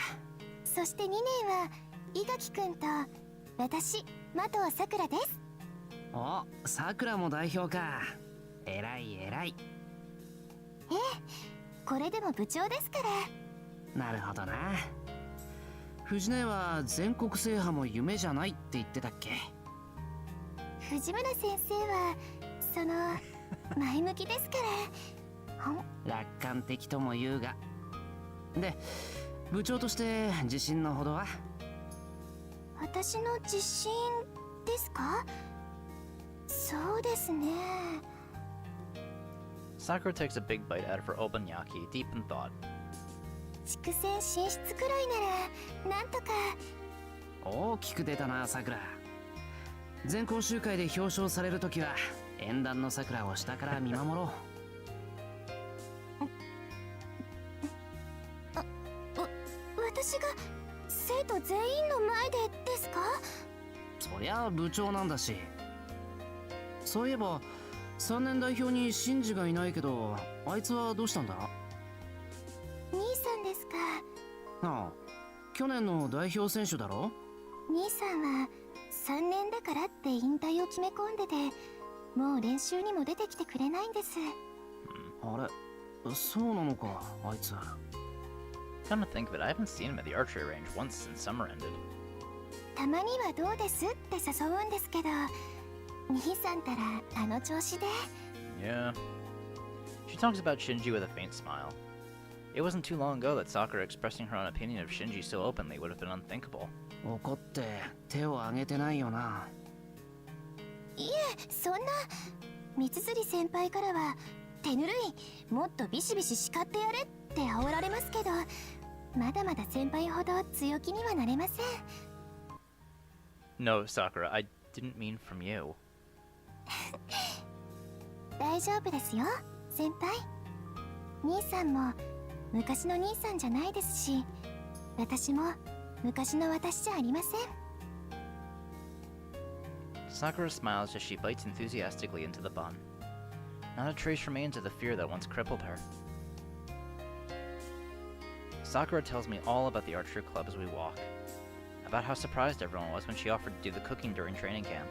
そして2年は伊垣くんと私、的尾さくらです。お、さくらも代表か。えらいえらい。ええ、これでも部長ですから。なるほどな。藤姉は全国制覇も夢じゃないって言ってたっけ？藤村先生はその前向きですから。楽観的とも言うが。で、部長として自信のほどは？私の自信ですか？そうですね。Sakura takes a big bite out of her obanyaki, deep in thought. 地区戦進出くらいならなんとか。大きく出たなさくら。全校集会で表彰されるときは縁談のさくらを下から見守ろう。私が生徒全員の前でですか？そりゃ部長なんだし。そういえば3年代表にシンジがいないけど、あいつはどうしたんだ？兄さんですか。ああ、去年の代表選手だろ？兄さんは3年だからって引退を決め込んでて、もう練習にも出てきてくれないんです。あれ、そうなのか、あいつ。Come to think of it, I haven't seen him at the archery range once since summer ended. たまにはどうですって誘うんですけど、兄さんたらあの調子で。 Yeah. She talks about Shinji with a faint smile. It wasn't too long ago that Sakura expressing her own opinion of Shinji so openly would have been unthinkable. 怒って手を挙げてないよな。いえ、そんな。三辻先輩からは手ぬるい、もっとビシビシ叱ってやれって煽られますけど、まだまだ先輩ほど強気にはなれません。 No, Sakura, I didn't mean from you. 大丈夫ですよ、先輩。兄さんも昔の兄さんじゃないですし、私も昔の私じゃありません。 Sakura smiles as she bites enthusiastically into the bun. Not a trace remains of the fear that once crippled her. Sakura tells me all about the archery club as we walk. About how surprised everyone was when she offered to do the cooking during training camp.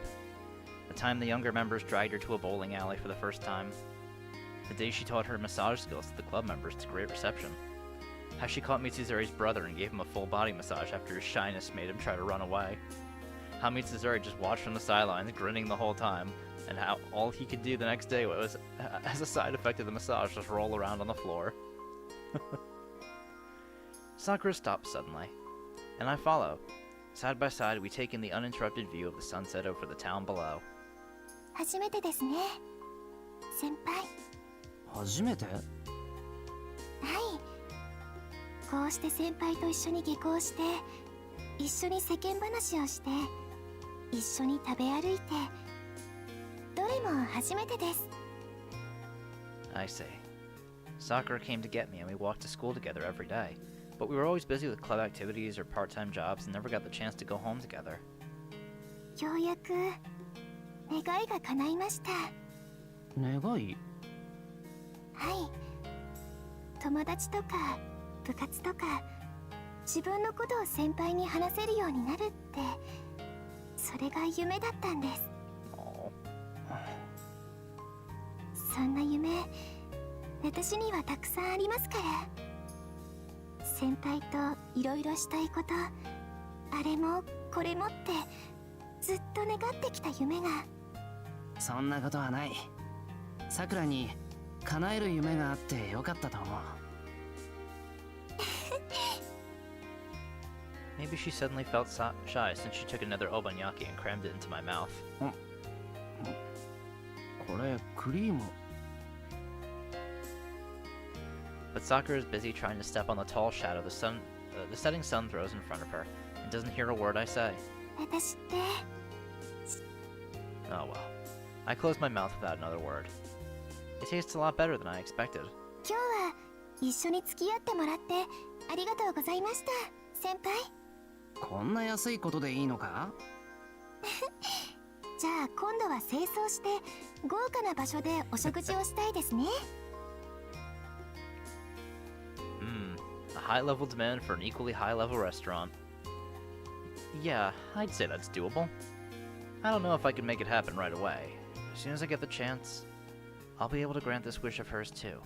The time the younger members dragged her to a bowling alley for the first time. The day she taught her massage skills to the club members to great reception. How she caught Mitsuzuri's brother and gave him a full body massage after his shyness made him try to run away. How Mitsuzuri just watched from the sidelines, grinning the whole time, and how all he could do the next day was, as a side effect of the massage, just roll around on the floor. Sakura stops suddenly, and I follow. Side by side, we take in the uninterrupted view of the sunset over the town below. 初めてですね、先輩。初めて？はい。こうして先輩と一緒に下校して、一緒に世間話をして、一緒に食べ歩いて、どれも初めてです。 I see. Sakura came to get me and we walked to school together every day, but we were always busy with club activities or part-time jobs and never got the chance to go home together. ようやく願いが叶いました。願い？はい。友達とか部活とか自分のことを先輩に話せるようになるって、それが夢だったんです。 Aww. そんな夢、私にはたくさんありますから。先輩といろいろしたいこと、あれもこれもってずっと願ってきた夢が。そんなことはない。さくらに叶える夢があってよかったと思う。Maybe she suddenly felt shy since she took another obanyaki and crammed it into my mouth. これクリーム。 But Sakura is busy trying to step on the tall shadow the setting sun throws in front of her, and doesn't hear a word I say. 私って。 Oh well. I close my mouth without another word. It tastes a lot better than I expected. 今日は一緒に付き合ってもらってありがとうございました、先輩。こんな安いことでいいのか？じゃあ今度は清掃して豪華な場所でお食事をしたいですね。A high-level demand for an equally high-level restaurant. Yeah, I'd say that's doable. I don't know if I can make it happen right away. As soon as I get the chance, I'll be able to grant this wish of hers too.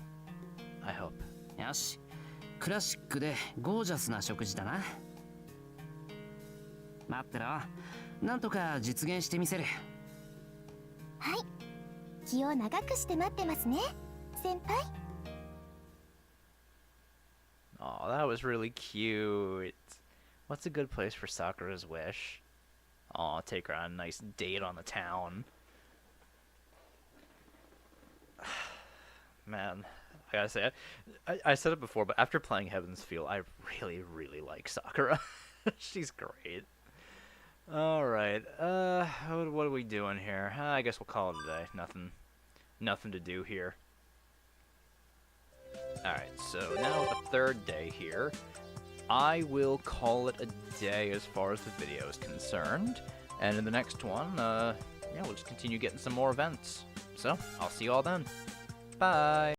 I hope. よし、クラシックでゴージャスな食事だな。待ってろ、なんとか実現してみせる。はい、気を長くして待ってますね、先輩。 Oh, that was really cute. What's a good place for Sakura's wish? Oh, take her on a nice date on the town. man, I gotta say, I said it before, but after playing Heaven's Feel, I really, really like Sakura. She's great. Alright, what are we doing here? I guess we'll call it a day. Nothing to do here. Alright, so now the third day here. I will call it a day as far as the video is concerned. And in the next one, yeah, we'll just continue getting some more events. So, I'll see you all then. Bye!